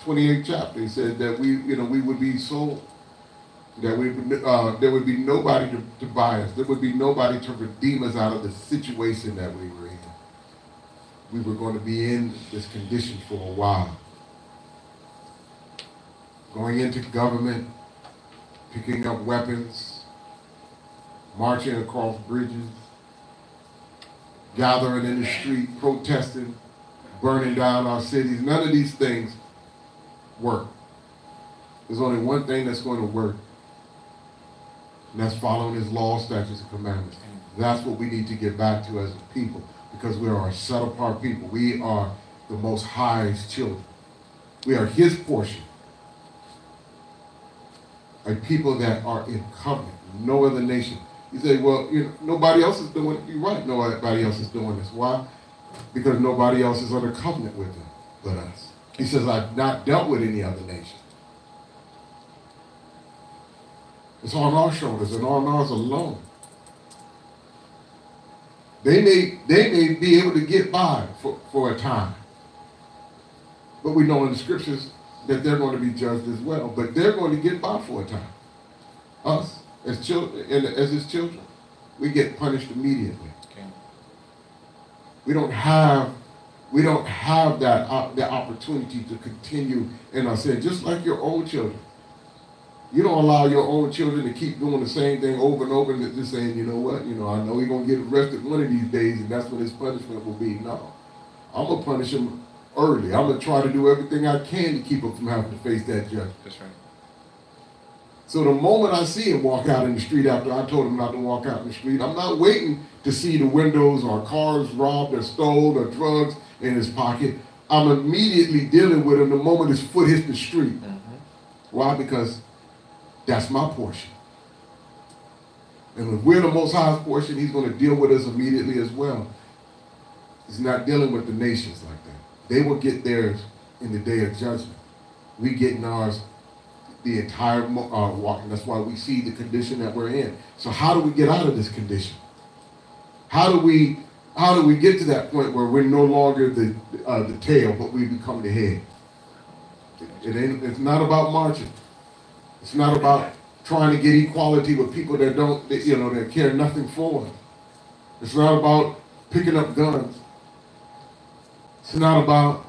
28th chapter, he said that we would be sold, that there would be nobody to buy us, there would be nobody to redeem us out of the situation that we were in. We were going to be in this condition for a while. Going into government, picking up weapons, marching across bridges, gathering in the street, protesting, burning down our cities. None of these things work. There's only one thing that's going to work, and that's following his law, statutes, and commandments. That's what we need to get back to as a people, because we are a set-apart people. We are the Most High's children. We are his portion. A people that are in covenant, no other nation. You say, well, nobody else is doing it. You're right, nobody else is doing this. Why? Because nobody else is under covenant with them but us. He says, I've not dealt with any other nation. It's on our shoulders and on ours alone. They may be able to get by for a time. But we know in the scriptures that they're going to be judged as well. But they're going to get by for a time. Us, as children, and as his children, we get punished immediately. Okay. We don't have that the opportunity to continue in our sin, just like your own children. You don't allow your own children to keep doing the same thing over and over and just saying, you know what, I know he's going to get arrested one of these days and that's what his punishment will be. No. I'm going to punish him early. I'm going to try to do everything I can to keep him from having to face that judgment. That's right. So the moment I see him walk out in the street after I told him not to walk out in the street, I'm not waiting to see the windows or cars robbed or stolen or drugs in his pocket. I'm immediately dealing with him the moment his foot hits the street. Mm-hmm. Why? Because that's my portion. And if we're the Most High's portion, he's going to deal with us immediately as well. He's not dealing with the nations like that. They will get theirs in the day of judgment. We getting ours the entire walk. And that's why we see the condition that we're in. So how do we get out of this condition? How do we get to that point where we're no longer the tail, but we become the head? It's not about marching. It's not about trying to get equality with people that care nothing for them. It's not about picking up guns. It's not about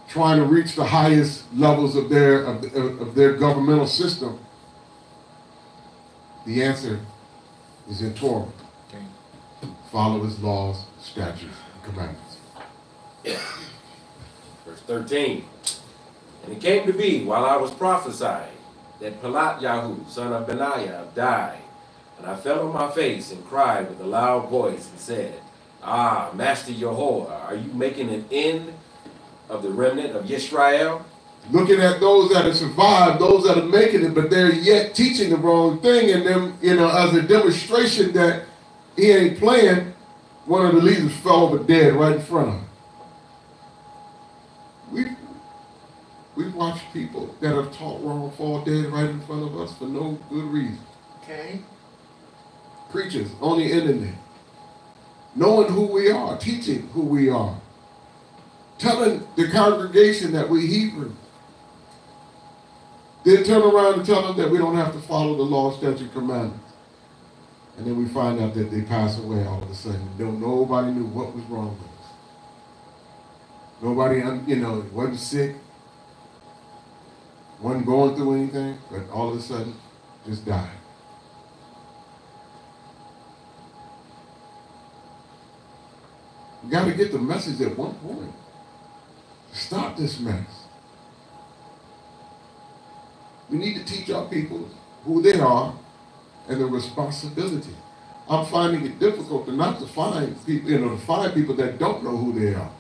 trying to reach the highest levels of their governmental system. The answer is in Torah. Okay. Follow his laws, statutes, and commandments. Verse 13. And it came to be, while I was prophesying, that Mattithyahu, son of Benaiah, died. And I fell on my face and cried with a loud voice and said, Ah, Master Yehovah, are you making an end of the remnant of Yisrael? Looking at those that have survived, those that are making it, but they're yet teaching the wrong thing, and them, as a demonstration that he ain't playing, one of the leaders fell over dead right in front of him. We've watched people that have taught wrong fall dead right in front of us for no good reason. Okay? Preachers on the internet, knowing who we are, teaching who we are, telling the congregation that we're Hebrew. Then turn around and tell them that we don't have to follow the law, statute, commandments. And then we find out that they pass away all of a sudden. Nobody knew what was wrong with us. Nobody, wasn't sick, wasn't going through anything, but all of a sudden just died. We got to get the message at one point. Stop this mess. We need to teach our people who they are and the responsibility. I'm finding it difficult to find people that don't know who they are.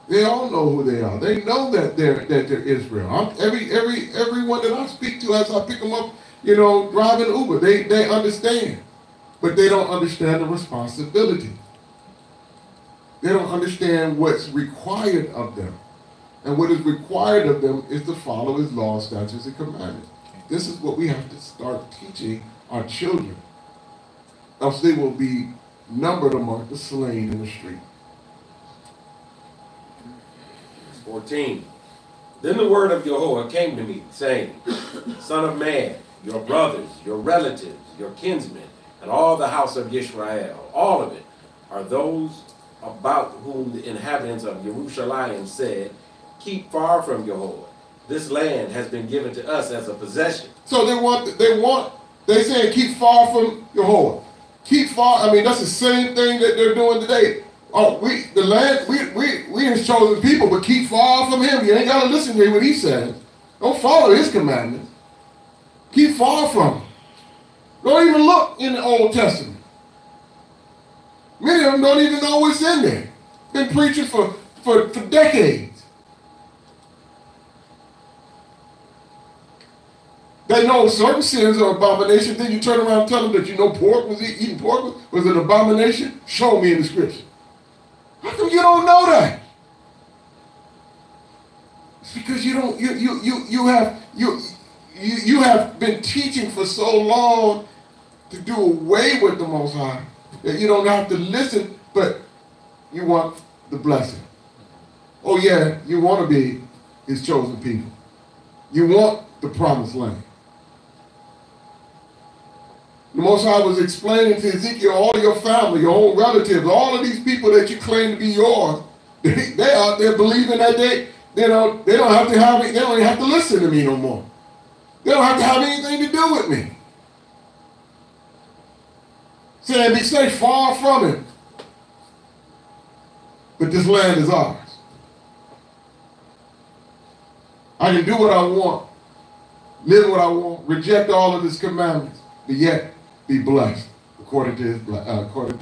They all know who they are. They know that they're Israel. Everyone that I speak to, as I pick them up, driving Uber, they understand, but they don't understand the responsibility. They don't understand what's required of them. And what is required of them is to follow his laws, statutes, and commandments. This is what we have to start teaching our children. Else they will be numbered among the slain in the street. 14. Then the word of Yehovah came to me, saying, Son of man, your brothers, your relatives, your kinsmen, and all the house of Yisrael, all of it, are those about whom the inhabitants of Jerusalem said, Keep far from Yehovah. This land has been given to us as a possession. So they saying keep far from Yehovah. Keep far, that's the same thing that they're doing today. Oh, we his chosen people, but keep far from him. You ain't got to listen to what he says. Don't follow his commandments. Keep far from him. Don't even look in the Old Testament. Many of them don't even know what's in there. Been preaching for decades. They know certain sins are abomination. Then you turn around and tell them that eating pork was an abomination. Show me in the scripture. How come you don't know that? It's because you have been teaching for so long to do away with the Most High that you don't have to listen, but you want the blessing. Oh yeah, you want to be his chosen people. You want the promised land. The Most High was explaining to Ezekiel, all your family, your own relatives, all of these people that you claim to be yours, they out there believing that they don't even have to listen to me no more. They don't have to have anything to do with me. Saying be safe far from it. But this land is ours. I can do what I want, live what I want, reject all of his commandments, but yet be blessed according to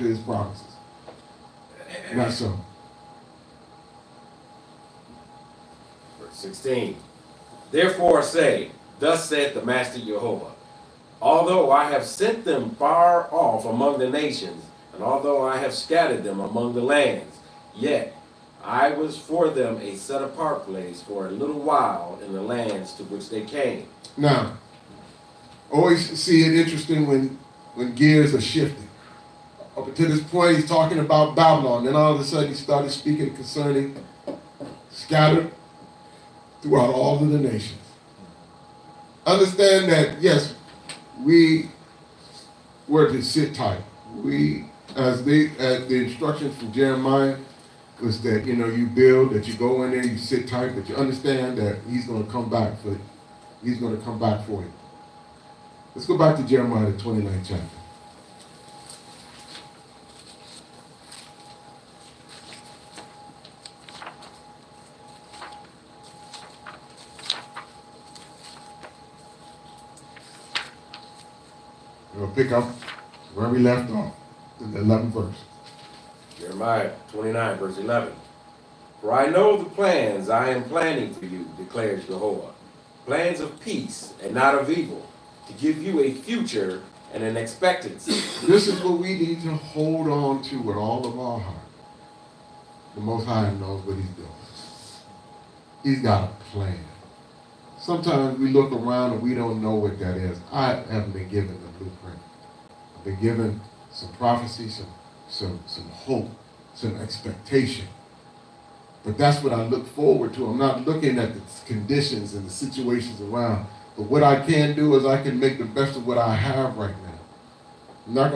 his promises. Not so. Verse 16. Therefore say, thus saith the Master Jehovah, although I have sent them far off among the nations, and although I have scattered them among the lands, yet I was for them a set-apart place for a little while in the lands to which they came. Now, always see it interesting when gears are shifting. Up to this point, he's talking about Babylon. Then all of a sudden, he started speaking concerning scattered throughout all of the nations. Understand that, yes, we were to sit tight. As the instructions from Jeremiah was that, you build, that you go in there, you sit tight, but you understand that he's going to come back for you. He's going to come back for you. Let's go back to Jeremiah, the 29th chapter. We'll pick up where we left off in the 11th verse. Jeremiah 29, verse 11. For I know the plans I am planning for you, declares Jehovah. Plans of peace and not of evil, to give you a future and an expectancy. This is what we need to hold on to with all of our heart. The Most High knows what he's doing. He's got a plan. Sometimes we look around and we don't know what that is. I haven't been given the blueprint. I've been given some prophecy, some hope, some expectation. But that's what I look forward to. I'm not looking at the conditions and the situations around. But what I can do is I can make the best of what I have right now. I'm not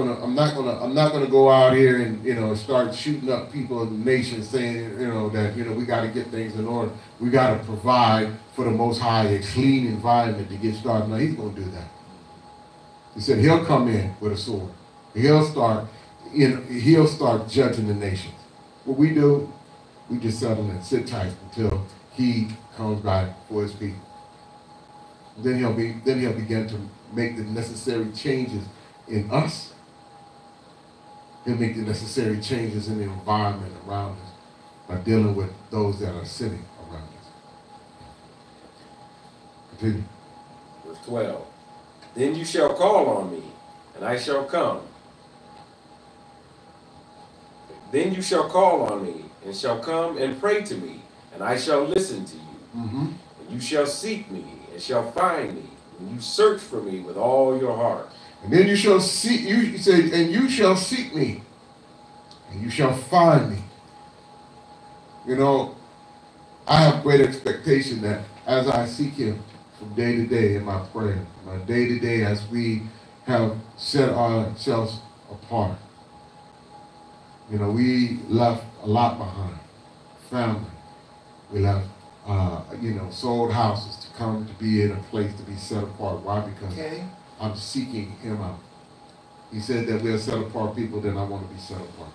gonna go out here and start shooting up people in the nation saying that we got to get things in order. We got to provide for the Most High a clean environment to get started. No, he's gonna do that. He said he'll come in with a sword. He'll start judging the nations. What we do, we just settle and sit tight until he comes back for his people. Then he'll begin to make the necessary changes in us. He'll make the necessary changes in the environment around us by dealing with those that are sitting around us. Continue. Verse 12. Then you shall call on me, and I shall come. Then you shall call on me, and shall come and pray to me, and I shall listen to you. Mm-hmm. And you shall seek me, and shall find me, and you search for me with all your heart. And then you shall seek, you say, and you shall seek me, and you shall find me. I have great expectation that as I seek him from day to day in my prayer, my day to day as we have set ourselves apart. We left a lot behind. Family. We left, sold houses to come to be in a place to be set apart. Why? Because I'm seeking him out. He said that we're set apart people, then I want to be set apart.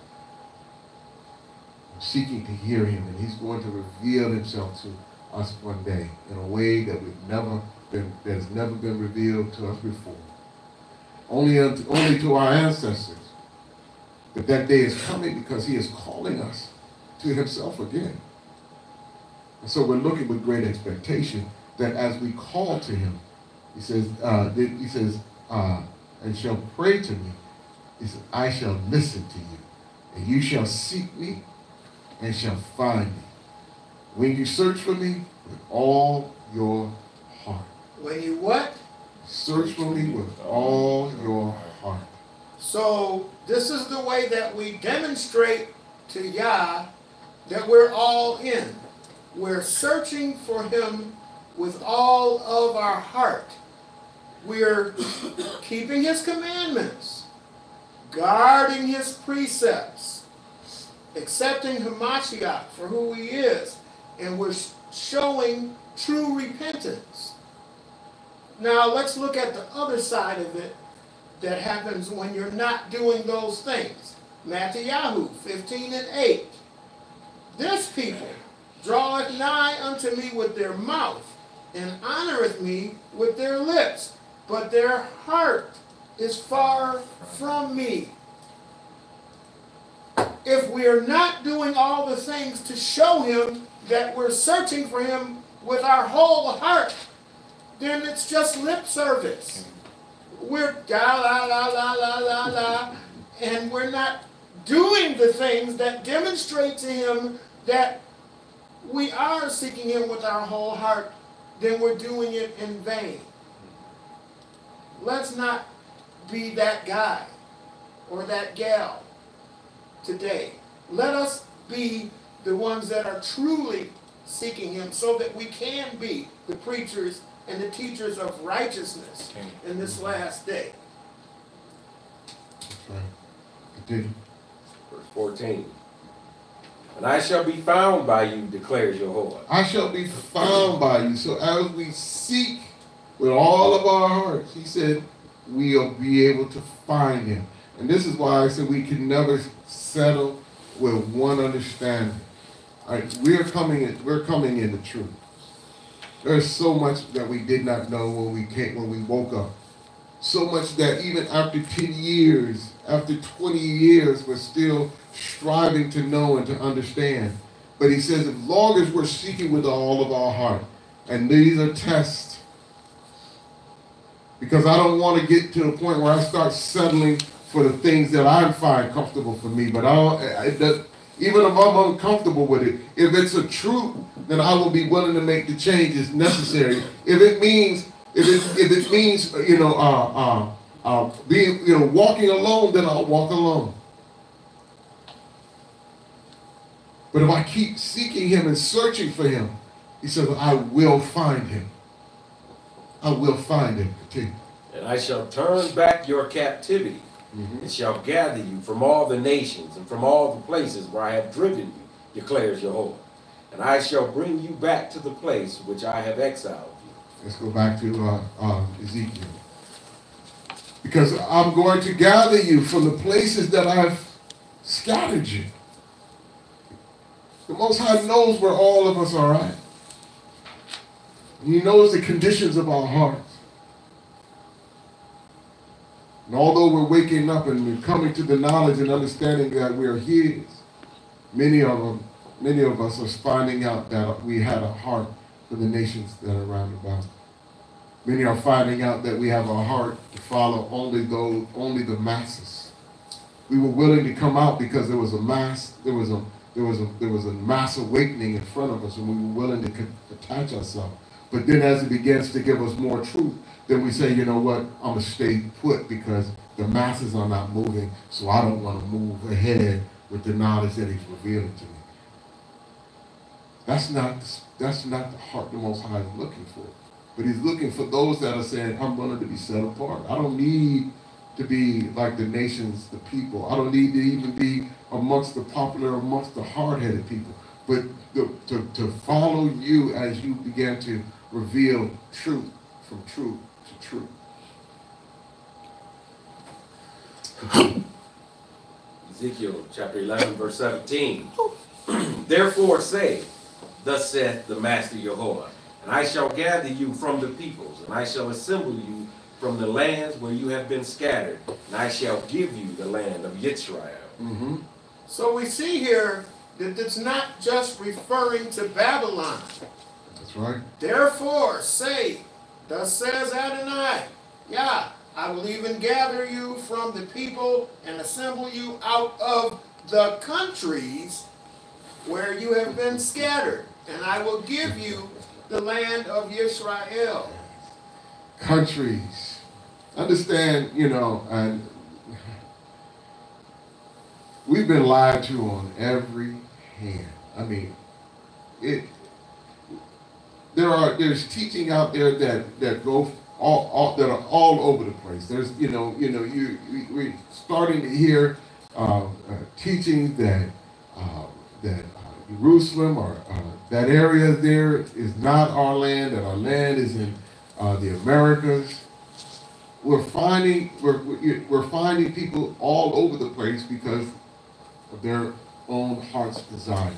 I'm seeking to hear him, and he's going to reveal himself to us one day in a way that has never been revealed to us before. Only to our ancestors. But that day is coming because he is calling us to himself again. And so we're looking with great expectation that as we call to him, he says, and shall pray to me. He said, I shall listen to you. And you shall seek me and shall find me. When you search for me with all your heart. When you what? Search for me with all your heart. So this is the way that we demonstrate to Yah that we're all in. we're searching for him with all of our heart. We're keeping his commandments, guarding his precepts, accepting Hamashiach for who he is, and we're showing true repentance. Now let's look at the other side of it that happens when you're not doing those things. Mattithyahu 15:8. This people draweth nigh unto me with their mouth, and honoreth me with their lips, but their heart is far from me. If we are not doing all the things to show him that we're searching for him with our whole heart, then it's just lip service. We're la la la la la la la, and we're not doing the things that demonstrate to him that we are seeking him with our whole heart, then we're doing it in vain. Let's not be that guy or that gal today. Let us be the ones that are truly seeking him so that we can be the preachers and the teachers of righteousness in this last day. That's right. Continue. Verse 14. And I shall be found by you, declares Yahweh. I shall be found by you. So as we seek with all of our hearts, he said, we'll be able to find him. And this is why I said we can never settle with one understanding. All right, we're coming in the truth. There's so much that we did not know when we woke up. So much that even after 10 years, after 20 years, we're still striving to know and to understand. But he says, as long as we're seeking with all of our heart, and these are tests, because I don't want to get to the point where I start settling for the things that I find comfortable for me. But even if I'm uncomfortable with it, if it's a truth, then I will be willing to make the changes necessary. If it means, walking alone, then I'll walk alone. But if I keep seeking him and searching for him, he says, I will find him. I will find him. Continue. And I shall turn back your captivity, and shall gather you from all the nations and from all the places where I have driven you, declares Yahweh. And I shall bring you back to the place which I have exiled you. Let's go back to Ezekiel. Because I'm going to gather you from the places that I've scattered you. The Most High knows where all of us are at. He knows the conditions of our hearts. And although we're waking up and we're coming to the knowledge and understanding that we are his, many of us are finding out that we had a heart for the nations that are around about. Many are finding out that we have a heart to follow only the masses. We were willing to come out because there was a mass awakening in front of us, and we were willing to attach ourselves. But then as it begins to give us more truth, then we say, you know what, I'm going to stay put because the masses are not moving, so I don't want to move ahead with the knowledge that he's revealing to me. That's not the heart the Most High is looking for. But he's looking for those that are saying, I'm willing to be set apart. I don't need to be like the nations, the people. I don't need to even be amongst the popular, amongst the hard-headed people. But to follow you as you begin to reveal truth from truth to truth. Ezekiel chapter 11, verse 17. Therefore say, thus saith the Master Yahweh, and I shall gather you from the peoples, and I shall assemble you from the lands where you have been scattered, and I shall give you the land of Yisrael. So we see here that it's not just referring to Babylon. That's right. Therefore say, thus says Adonai, I will even gather you from the people and assemble you out of the countries where you have been scattered, and I will give you the land of Yisrael. Countries. Understand, and we've been lied to on every hand. I mean, there's teaching out there that go all that are all over the place. There's we're starting to hear teaching that Jerusalem or that area there is not our land, that our land is in the Americas. We're finding people all over the place because of their own heart's desire,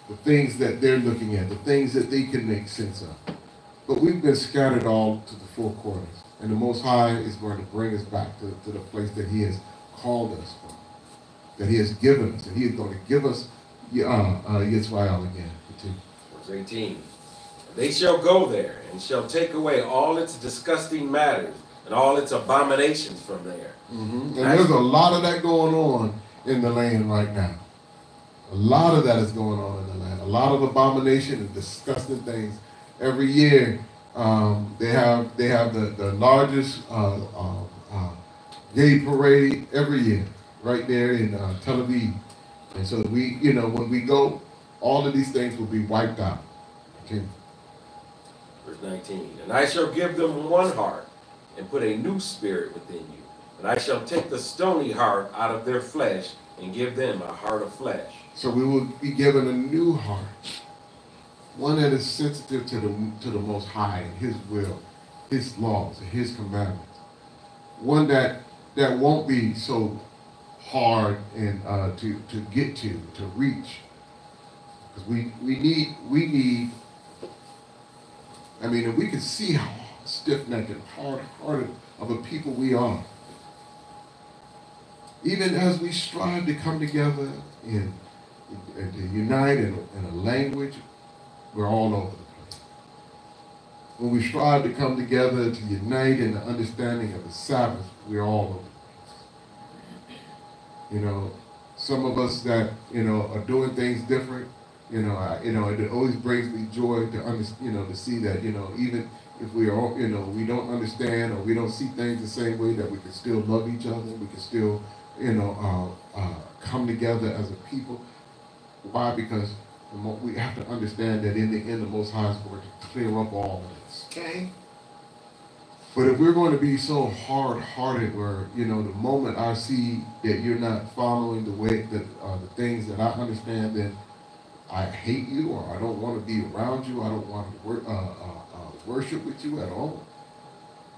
the things that they're looking at, the things that they can make sense of. But we've been scattered all to the four corners, and the Most High is going to bring us back to the place that He has called us from, that He has given us, and He is going to give us Yisrael again. Verse 18. They shall go there and shall take away all its disgusting matters and all its abominations from there. And there's a lot of that going on in the land right now. A lot of that is going on in the land. A lot of abomination and disgusting things. Every year, they have the largest gay parade every year, right there in Tel Aviv. And so when we go, all of these things will be wiped out. Okay. Verse 19. And I shall give them one heart and put a new spirit within you. And I shall take the stony heart out of their flesh and give them a heart of flesh. So we will be given a new heart, one that is sensitive to the Most High and His will, His laws, and His commandments. One that won't be so hard and to get to reach, because we need. I mean, and we can see how stiff-necked and hard-hearted of a people we are. Even as we strive to come together and to unite in a language, we're all over the place. When we strive to come together to unite in the understanding of the Sabbath, we're all over the place. Some of us that are doing things different. It always brings me joy to to see that even if we are we don't understand or we don't see things the same way, that we can still love each other. We can still come together as a people. Why? Because we have to understand that in the end, the Most High is going to clear up all of this. Okay. But if we're going to be so hard-hearted, where the moment I see that you're not following the way that the things that I understand, then I hate you, or I don't want to be around you, I don't want to worship with you at all,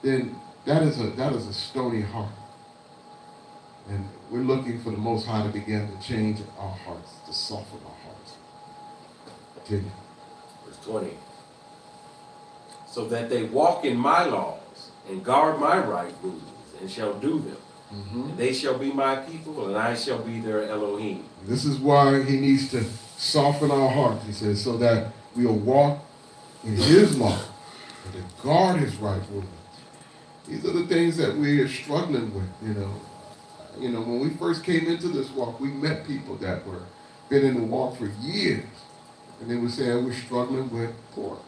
then that is a stony heart. And we're looking for the Most High to begin to change our hearts, to soften our hearts. Continue. Verse 20. So that they walk in my laws and guard my right rules and shall do them. And they shall be my people, and I shall be their Elohim. This is why He needs to soften our hearts, He says, so that we'll walk in His law and to guard His right rules. These are the things that we are struggling with, when we first came into this walk, we met people that were been in the walk for years, and they would say, we're struggling with pork.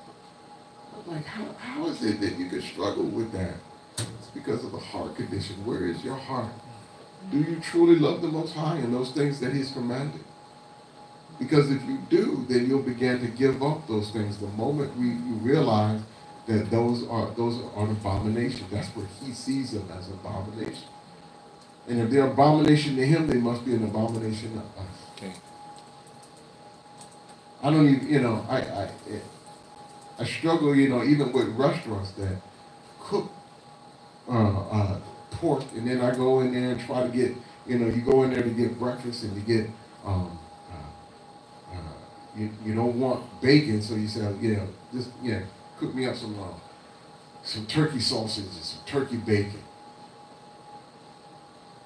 I'm like, how is it that you could struggle with that? It's because of the heart condition. Where is your heart? Do you truly love the Most High and those things that He's commanded? Because if you do, then you'll begin to give up those things the moment you realize that those are an abomination. That's what He sees them as, abomination. And if they're abomination to Him, they must be an abomination to us. Okay. I don't even, I struggle, even with restaurants that cook pork, and then I go in there and try to get, you go in there to get breakfast and you get, you don't want bacon, so you say, cook me up some turkey sausage and some turkey bacon.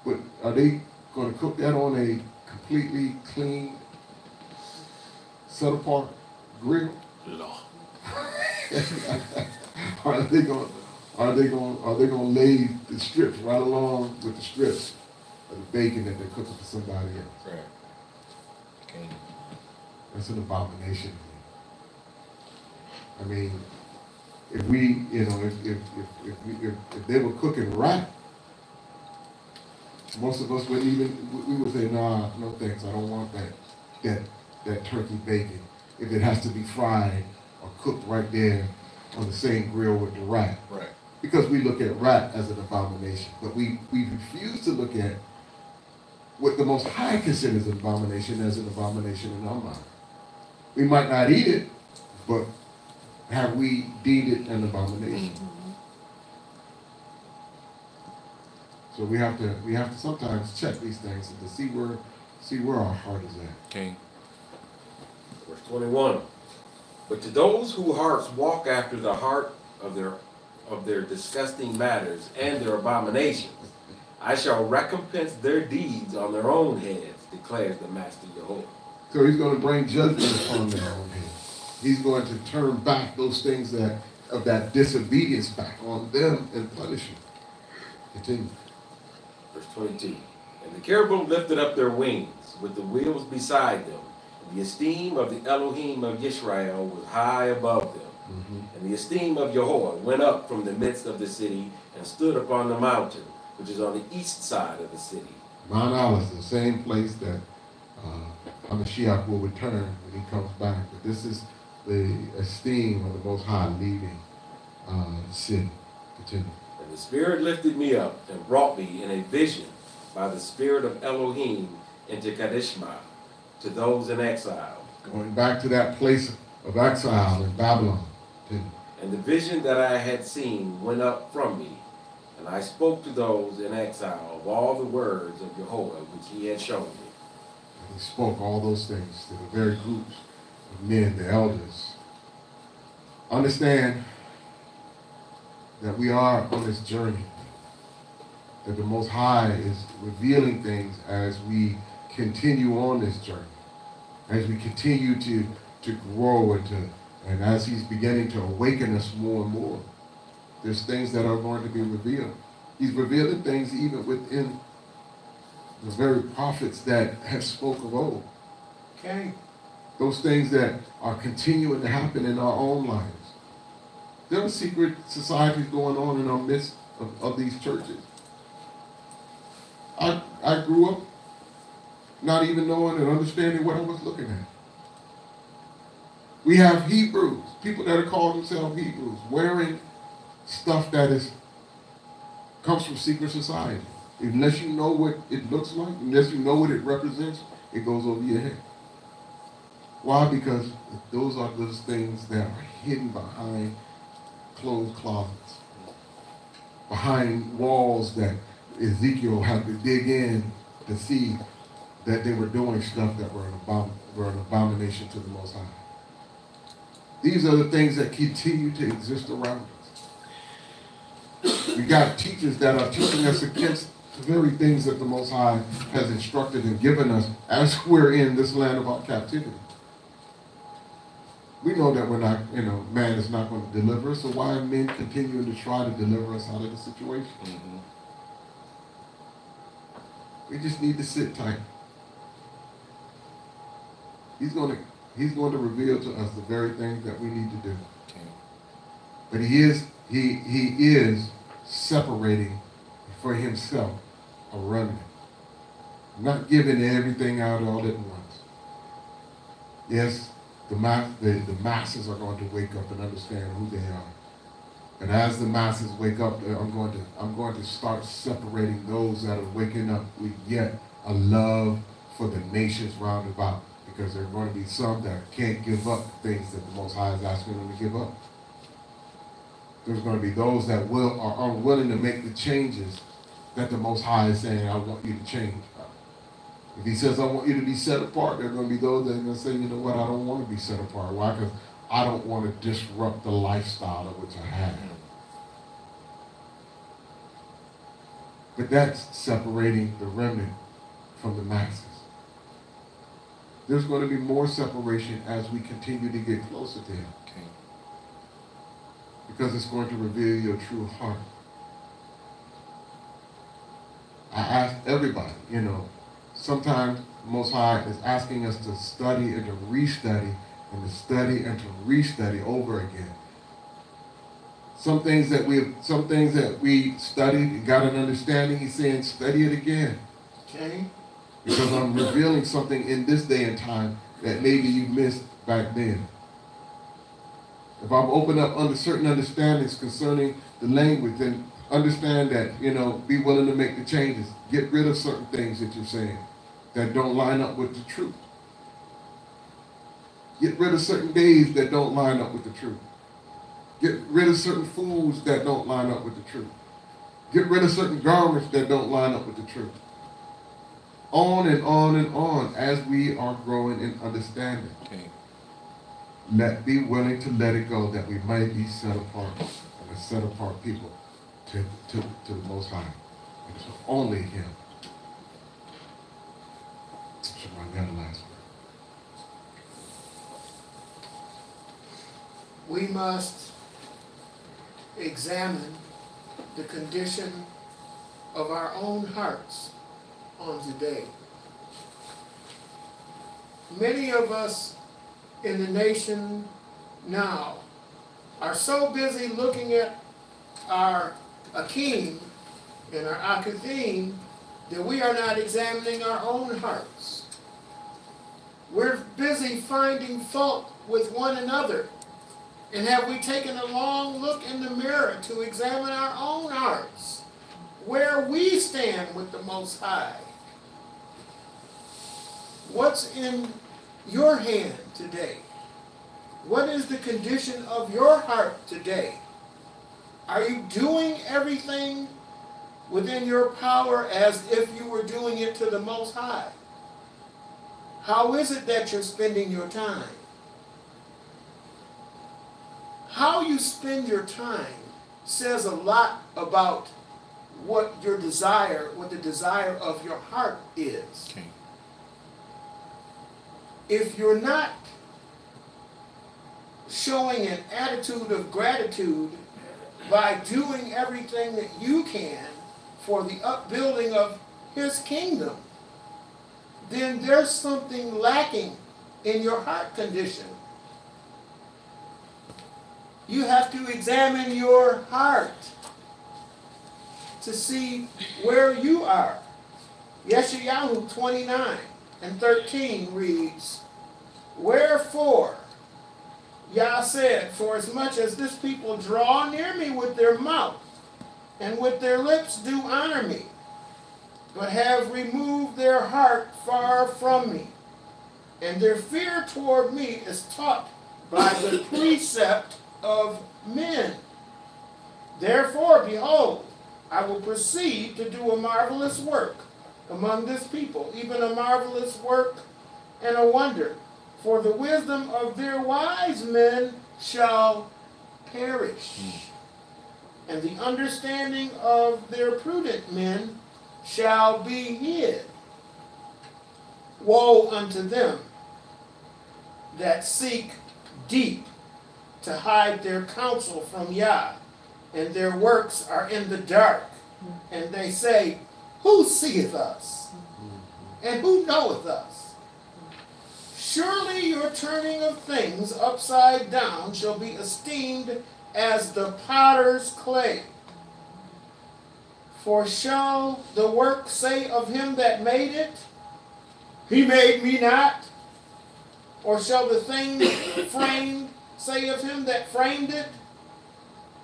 But are they going to cook that on a completely clean, set apart grill? No. Are they going to lay the strips right along with the strips of the bacon that they're cooking for somebody else? Right. Okay. That's an abomination. I mean, if we, if they were cooking right, most of us wouldn't even, we would say, nah, no thanks, I don't want that turkey bacon. If it has to be fried are cooked right there on the same grill with the rat. Right. Because we look at rat as an abomination. But we refuse to look at what the Most High considers an abomination as an abomination in our mind. We might not eat it, but have we deemed it an abomination? So we have to sometimes check these things and to see where our heart is at. Okay. Verse 21. But to those whose hearts walk after the heart of their disgusting matters and their abominations, I shall recompense their deeds on their own heads, declares the Master Jehovah. So he's going to bring judgment upon their own head. He's going to turn back those things of that disobedience back on them and punish them. Continue. Verse 22. And the cherubim lifted up their wings with the wheels beside them. And the esteem of the Elohim of Yisrael was high above them. And the esteem of Jehovah went up from the midst of the city and stood upon the mountain, which is on the east side of the city. Mount Allah is the same place that Mashiach will return when he comes back. But this is the esteem of the Most High leaving the city. Continue. And the Spirit lifted me up and brought me in a vision by the Spirit of Elohim into Kadeshma, to those in exile. Going back to that place of exile in Babylon. Continue. And the vision that I had seen went up from me, and I spoke to those in exile of all the words of Jehovah which he had shown me. And he spoke all those things to the very groups of men, the elders. Understand that we are on this journey, that the Most High is revealing things as we continue on this journey, as we continue to grow and as he's beginning to awaken us more and more. There's things that are going to be revealed. He's revealing things even within the very prophets that have spoke of old. Okay. Those things that are continuing to happen in our own lives. There are secret societies going on in our midst of these churches. I grew up not even knowing and understanding what I was looking at. We have Hebrews, people that are calling themselves Hebrews, wearing stuff that comes from secret society. Unless you know what it looks like, unless you know what it represents, it goes over your head. Why? Because those are those things that are hidden behind closed closets, behind walls that Ezekiel had to dig in to see that they were doing stuff that were an abomination to the Most High. These are the things that continue to exist around us. We got teachers that are teaching us against the very things that the Most High has instructed and given us as we're in this land of our captivity. We know that we're not, man is not going to deliver us, so why are men continuing to try to deliver us out of the situation? We just need to sit tight. He's going to reveal to us the very things that we need to do. But he is separating for himself a remnant. Not giving everything out all at once. Yes, the masses are going to wake up and understand who they are. And as the masses wake up, I'm going to start separating those that are waking up with yet a love for the nations round about. Because there are going to be some that can't give up things that the Most High is asking them to give up. There's going to be those that are unwilling to make the changes that the Most High is saying, I want you to change. If he says, I want you to be set apart, there are going to be those that are going to say, you know what, I don't want to be set apart. Why? Because I don't want to disrupt the lifestyle of which I have. But that's separating the remnant from the masses. There's going to be more separation as we continue to get closer to him. Because it's going to reveal your true heart. I ask everybody, sometimes the Most High is asking us to study and to restudy and to study and to restudy over again. Some things that we studied and got an understanding, he's saying study it again. Okay. Because I'm revealing something in this day and time that maybe you missed back then. If I'm open up under certain understandings concerning the language, then understand that, be willing to make the changes. Get rid of certain things that you're saying that don't line up with the truth. Get rid of certain days that don't line up with the truth. Get rid of certain foods that don't line up with the truth. Get rid of certain garments that don't line up with the truth. On and on and on as we are growing in understanding. Okay. Be willing to let it go, that we might be set apart, and a set apart people to the Most High. And to only Him. Somebody got the last word. We must examine the condition of our own hearts on today. Many of us in the nation now are so busy looking at our akim and our akathim that we are not examining our own hearts. We're busy finding fault with one another. And have we taken a long look in the mirror to examine our own hearts, where we stand with the Most High? What's in your hand today? What is the condition of your heart today? Are you doing everything within your power as if you were doing it to the Most High? How is it that you're spending your time? How you spend your time says a lot about what your desire, what the desire of your heart is. Okay. If you're not showing an attitude of gratitude by doing everything that you can for the upbuilding of His kingdom, then there's something lacking in your heart condition. You have to examine your heart to see where you are. Yeshayahu 29:13 reads, "Wherefore, Yah said, for as much as this people draw near me with their mouth, and with their lips do honor me, but have removed their heart far from me, and their fear toward me is taught by the precept of men. Therefore, behold, I will proceed to do a marvelous work among this people, even a marvelous work and a wonder. For the wisdom of their wise men shall perish, and the understanding of their prudent men shall be hid. Woe unto them that seek deep to hide their counsel from Yah, and their works are in the dark. And they say, who seeth us? And who knoweth us? Surely your turning of things upside down shall be esteemed as the potter's clay. For shall the work say of him that made it, he made me not? Or shall the thing framed say of him that framed it,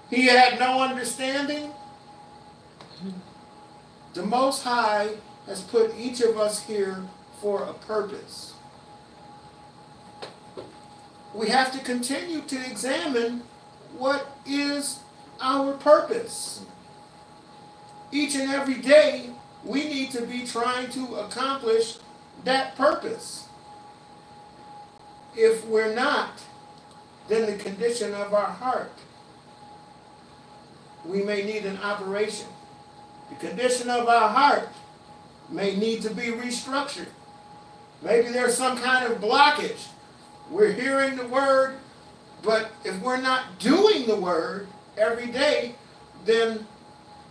he had no understanding? The Most High has put each of us here for a purpose. We have to continue to examine what is our purpose. Each and every day, we need to be trying to accomplish that purpose. If we're not, then the condition of our heart, we may need an operation. The condition of our heart may need to be restructured. Maybe there's some kind of blockage. We're hearing the word, but if we're not doing the word every day, then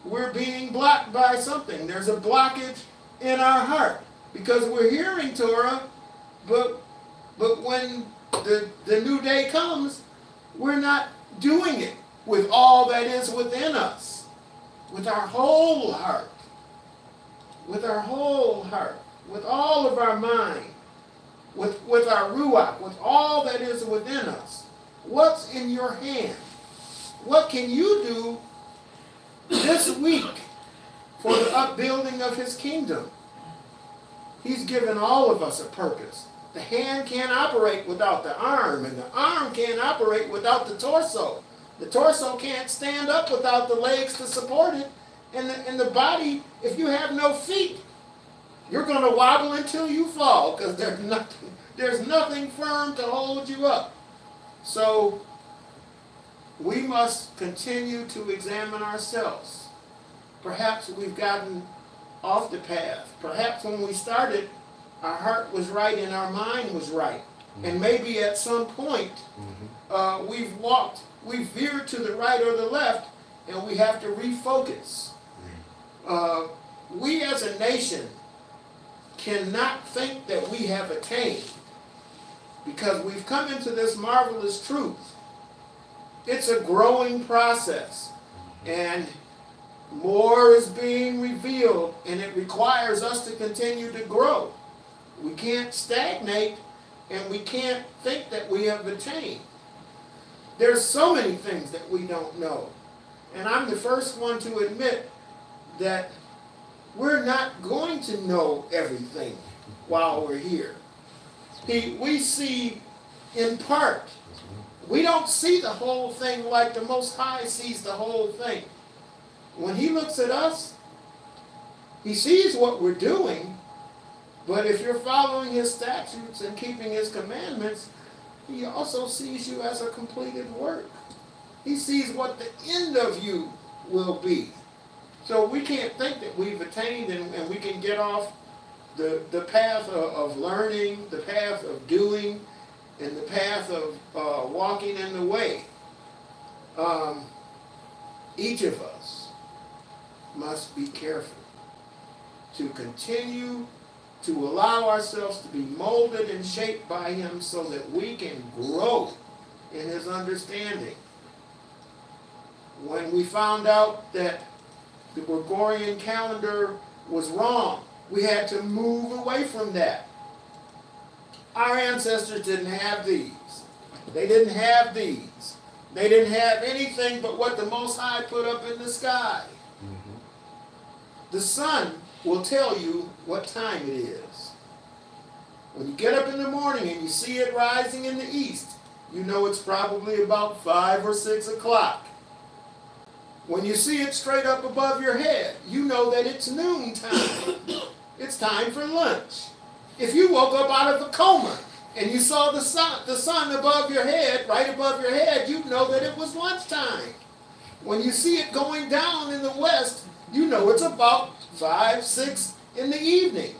we're being blocked by something. There's a blockage in our heart because we're hearing Torah, but when the new day comes, we're not doing it with all that is within us, with our whole heart, with our whole heart, with all of our mind, with our Ruach, with all that is within us. What's in your hand? What can you do this week for the upbuilding of his kingdom? He's given all of us a purpose. The hand can't operate without the arm, and the arm can't operate without the torso. The torso can't stand up without the legs to support it. And the body, if you have no feet, you're going to wobble until you fall, because there's nothing firm to hold you up. So we must continue to examine ourselves. Perhaps we've gotten off the path. Perhaps when we started, our heart was right and our mind was right. And maybe at some point, we've veered to the right or the left, and we have to refocus. We as a nation cannot think that we have attained, because we've come into this marvelous truth. It's a growing process, and more is being revealed, and it requires us to continue to grow. We can't stagnate, and we can't think that we have attained. There's so many things that we don't know. And I'm the first one to admit that we're not going to know everything while we're here. We see in part. We don't see the whole thing like the Most High sees the whole thing. When he looks at us, he sees what we're doing, but if you're following his statutes and keeping his commandments, he also sees you as a completed work. He sees what the end of you will be. So we can't think that we've attained and we can get off the path of learning, the path of doing, and the path of walking in the way. Each of us must be careful to continue to allow ourselves to be molded and shaped by him so that we can grow in his understanding. When we found out that the Gregorian calendar was wrong, we had to move away from that. Our ancestors didn't have these. They didn't have these. They didn't have anything but what the Most High put up in the sky. The sun will tell you what time it is. When you get up in the morning and you see it rising in the east, you know it's probably about 5 or 6 o'clock. When you see it straight up above your head, you know that it's noon time. It's time for lunch. If you woke up out of a coma and you saw the sun above your head, right above your head, you'd know that it was lunchtime. When you see it going down in the west, you know it's about 5, 6 in the evening.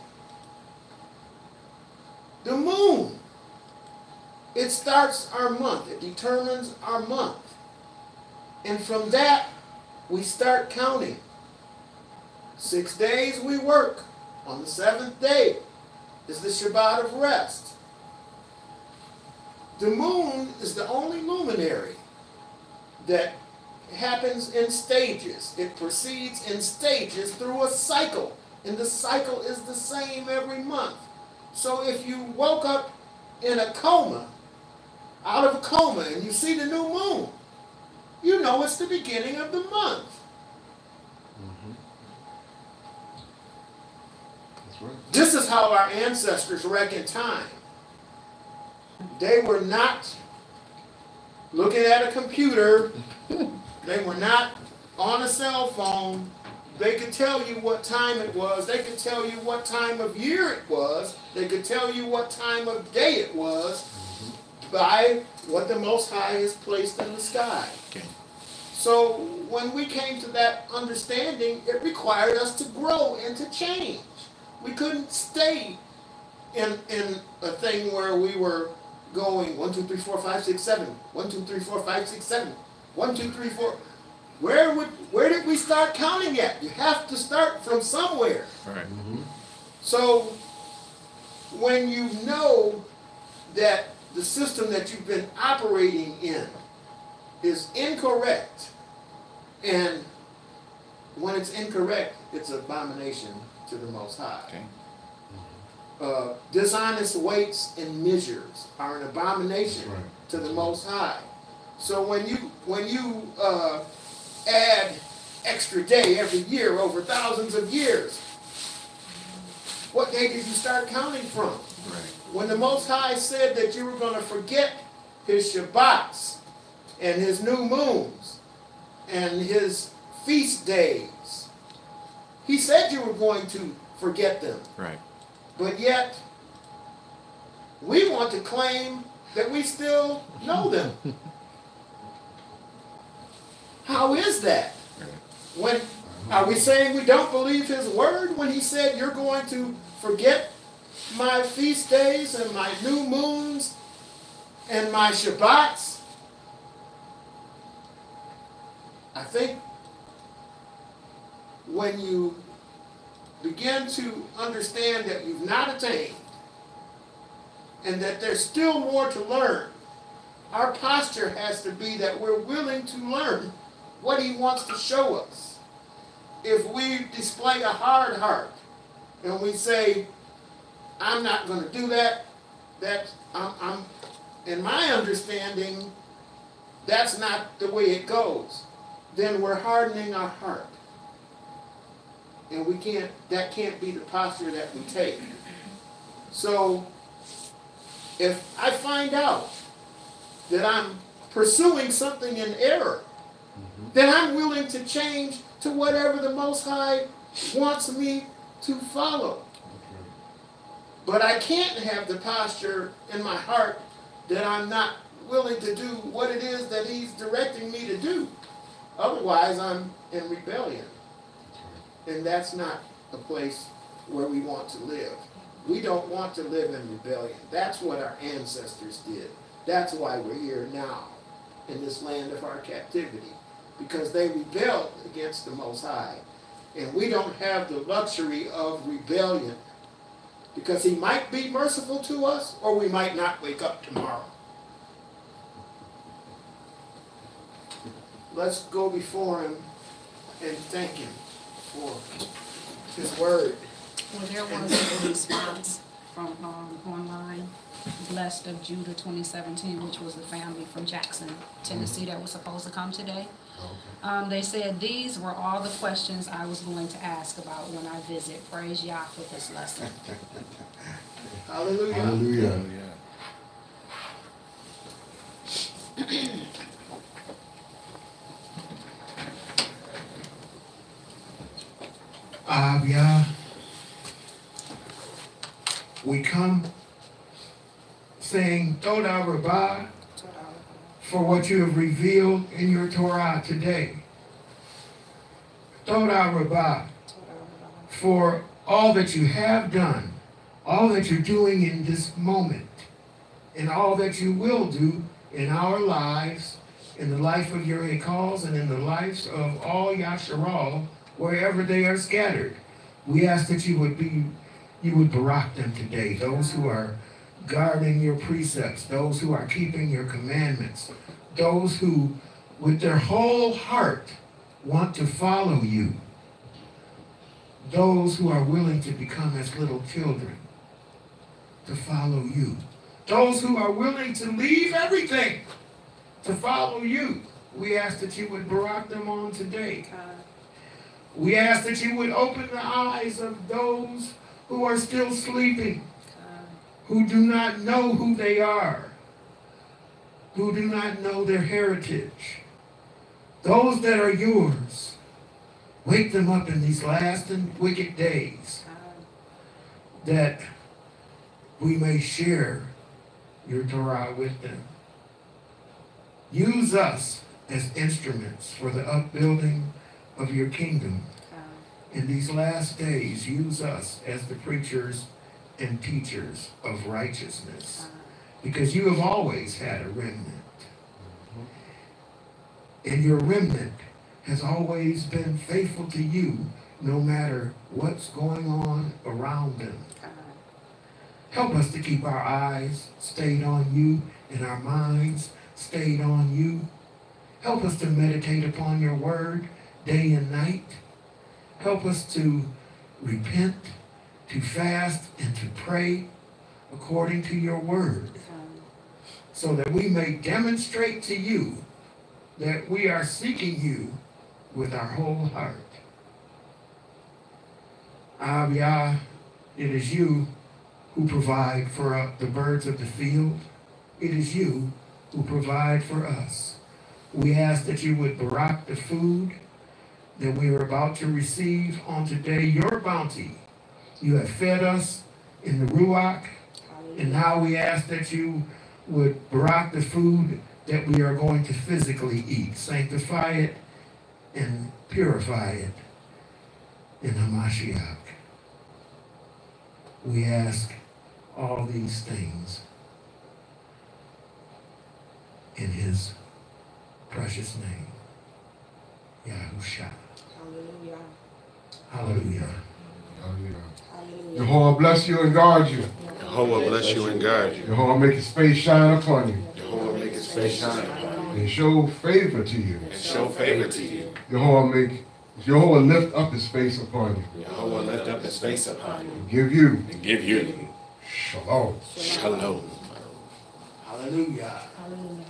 The moon, it starts our month. It determines our month. And from that, we start counting. 6 days we work. On the 7th day is the Shabbat of rest. The moon is the only luminary that happens in stages. It proceeds in stages through a cycle. And the cycle is the same every month. So if you woke up in a coma, out of a coma, and you see the new moon, you know it's the beginning of the month. That's right. This is how our ancestors reckoned time. They were not looking at a computer. They were not on a cell phone. They could tell you what time it was. They could tell you what time of year it was. They could tell you what time of day it was by what the Most High has placed in the sky. So when we came to that understanding, it required us to grow and to change. We couldn't stay in a thing where we were going 1, 2, 3, 4, 5, 6, 7. 1, 2, 3, 4, 5, 6, 7. 1, 2, 3, 4. Where did we start counting at? You have to start from somewhere. All right. So when you know that the system that you've been operating in is incorrect, and when it's incorrect, it's an abomination to the Most High. Okay. Dishonest weights and measures are an abomination Right. to the Most High. So when you add extra day every year over thousands of years, what day did you start counting from? Right. When the Most High said that you were going to forget his Shabbats and his new moons and his feast days, he said you were going to forget them. Right. But yet, we want to claim that we still know them. How is that? When are we saying we don't believe his word when he said you're going to forget my feast days and my new moons and my Shabbats? I think when you begin to understand that you've not attained and that there's still more to learn, our posture has to be that we're willing to learn what he wants to show us. If we display a hard heart and we say, I'm not going to do that, I'm in my understanding, that's not the way it goes, then we're hardening our heart. And that can't be the posture that we take. So if I find out that I'm pursuing something in error, then I'm willing to change to whatever the Most High wants me to follow. But I can't have the posture in my heart that I'm not willing to do what it is that he's directing me to do. Otherwise, I'm in rebellion. And that's not a place where we want to live. We don't want to live in rebellion. That's what our ancestors did. That's why we're here now in this land of our captivity. Because they rebelled against the Most High. And we don't have the luxury of rebellion. Because he might be merciful to us, or we might not wake up tomorrow. Let's go before him and thank him for his word. Well, there was a response from online, Blessed of Judah 2017, which was the family from Jackson, Tennessee, that was supposed to come today. They said, these were all the questions I was going to ask about when I visit. Praise Yah for this lesson. Hallelujah. Hallelujah. Yah, we come saying Todah Rabbah for what you have revealed in your Torah today. Todah Rabbah for all that you have done, all that you're doing in this moment, and all that you will do in our lives, in the life of your Yehezqēls, and in the lives of all Yasharal, wherever they are scattered. We ask that you would barak them today, those who are guarding your precepts, those who are keeping your commandments, those who, with their whole heart, want to follow you, those who are willing to become as little children to follow you, those who are willing to leave everything to follow you. We ask that you would barak them on today. We ask that you would open the eyes of those who are still sleeping, who do not know who they are, who do not know their heritage. Those that are yours, wake them up in these last and wicked days, that we may share your Torah with them. Use us as instruments for the upbuilding of your kingdom. In these last days, use us as the preachers and teachers of righteousness, because you have always had a remnant. And your remnant has always been faithful to you, no matter what's going on around them. Help us to keep our eyes stayed on you and our minds stayed on you. Help us to meditate upon your word day and night. Help us to repent, to fast, and to pray according to your word, so that we may demonstrate to you that we are seeking you with our whole heart. Yah, it is you who provide for the birds of the field. It is you who provide for us. We ask that you would barak the food that we are about to receive on today, your bounty. You have fed us in the Ruach, and now we ask that you would barak the food that we are going to physically eat. Sanctify it and purify it in Hamashiach. We ask all these things in his precious name, Yahusha. Hallelujah. Hallelujah. Hallelujah. Jehovah bless you and guard you. Jehovah bless you and guide you. Jehovah make his face shine upon you. Jehovah make his face shine upon you. And show favor to you. And show favor to you. Jehovah lift up his face upon you. Jehovah lift up his face upon you. And give you And give you shalom. shalom. Hallelujah. Hallelujah.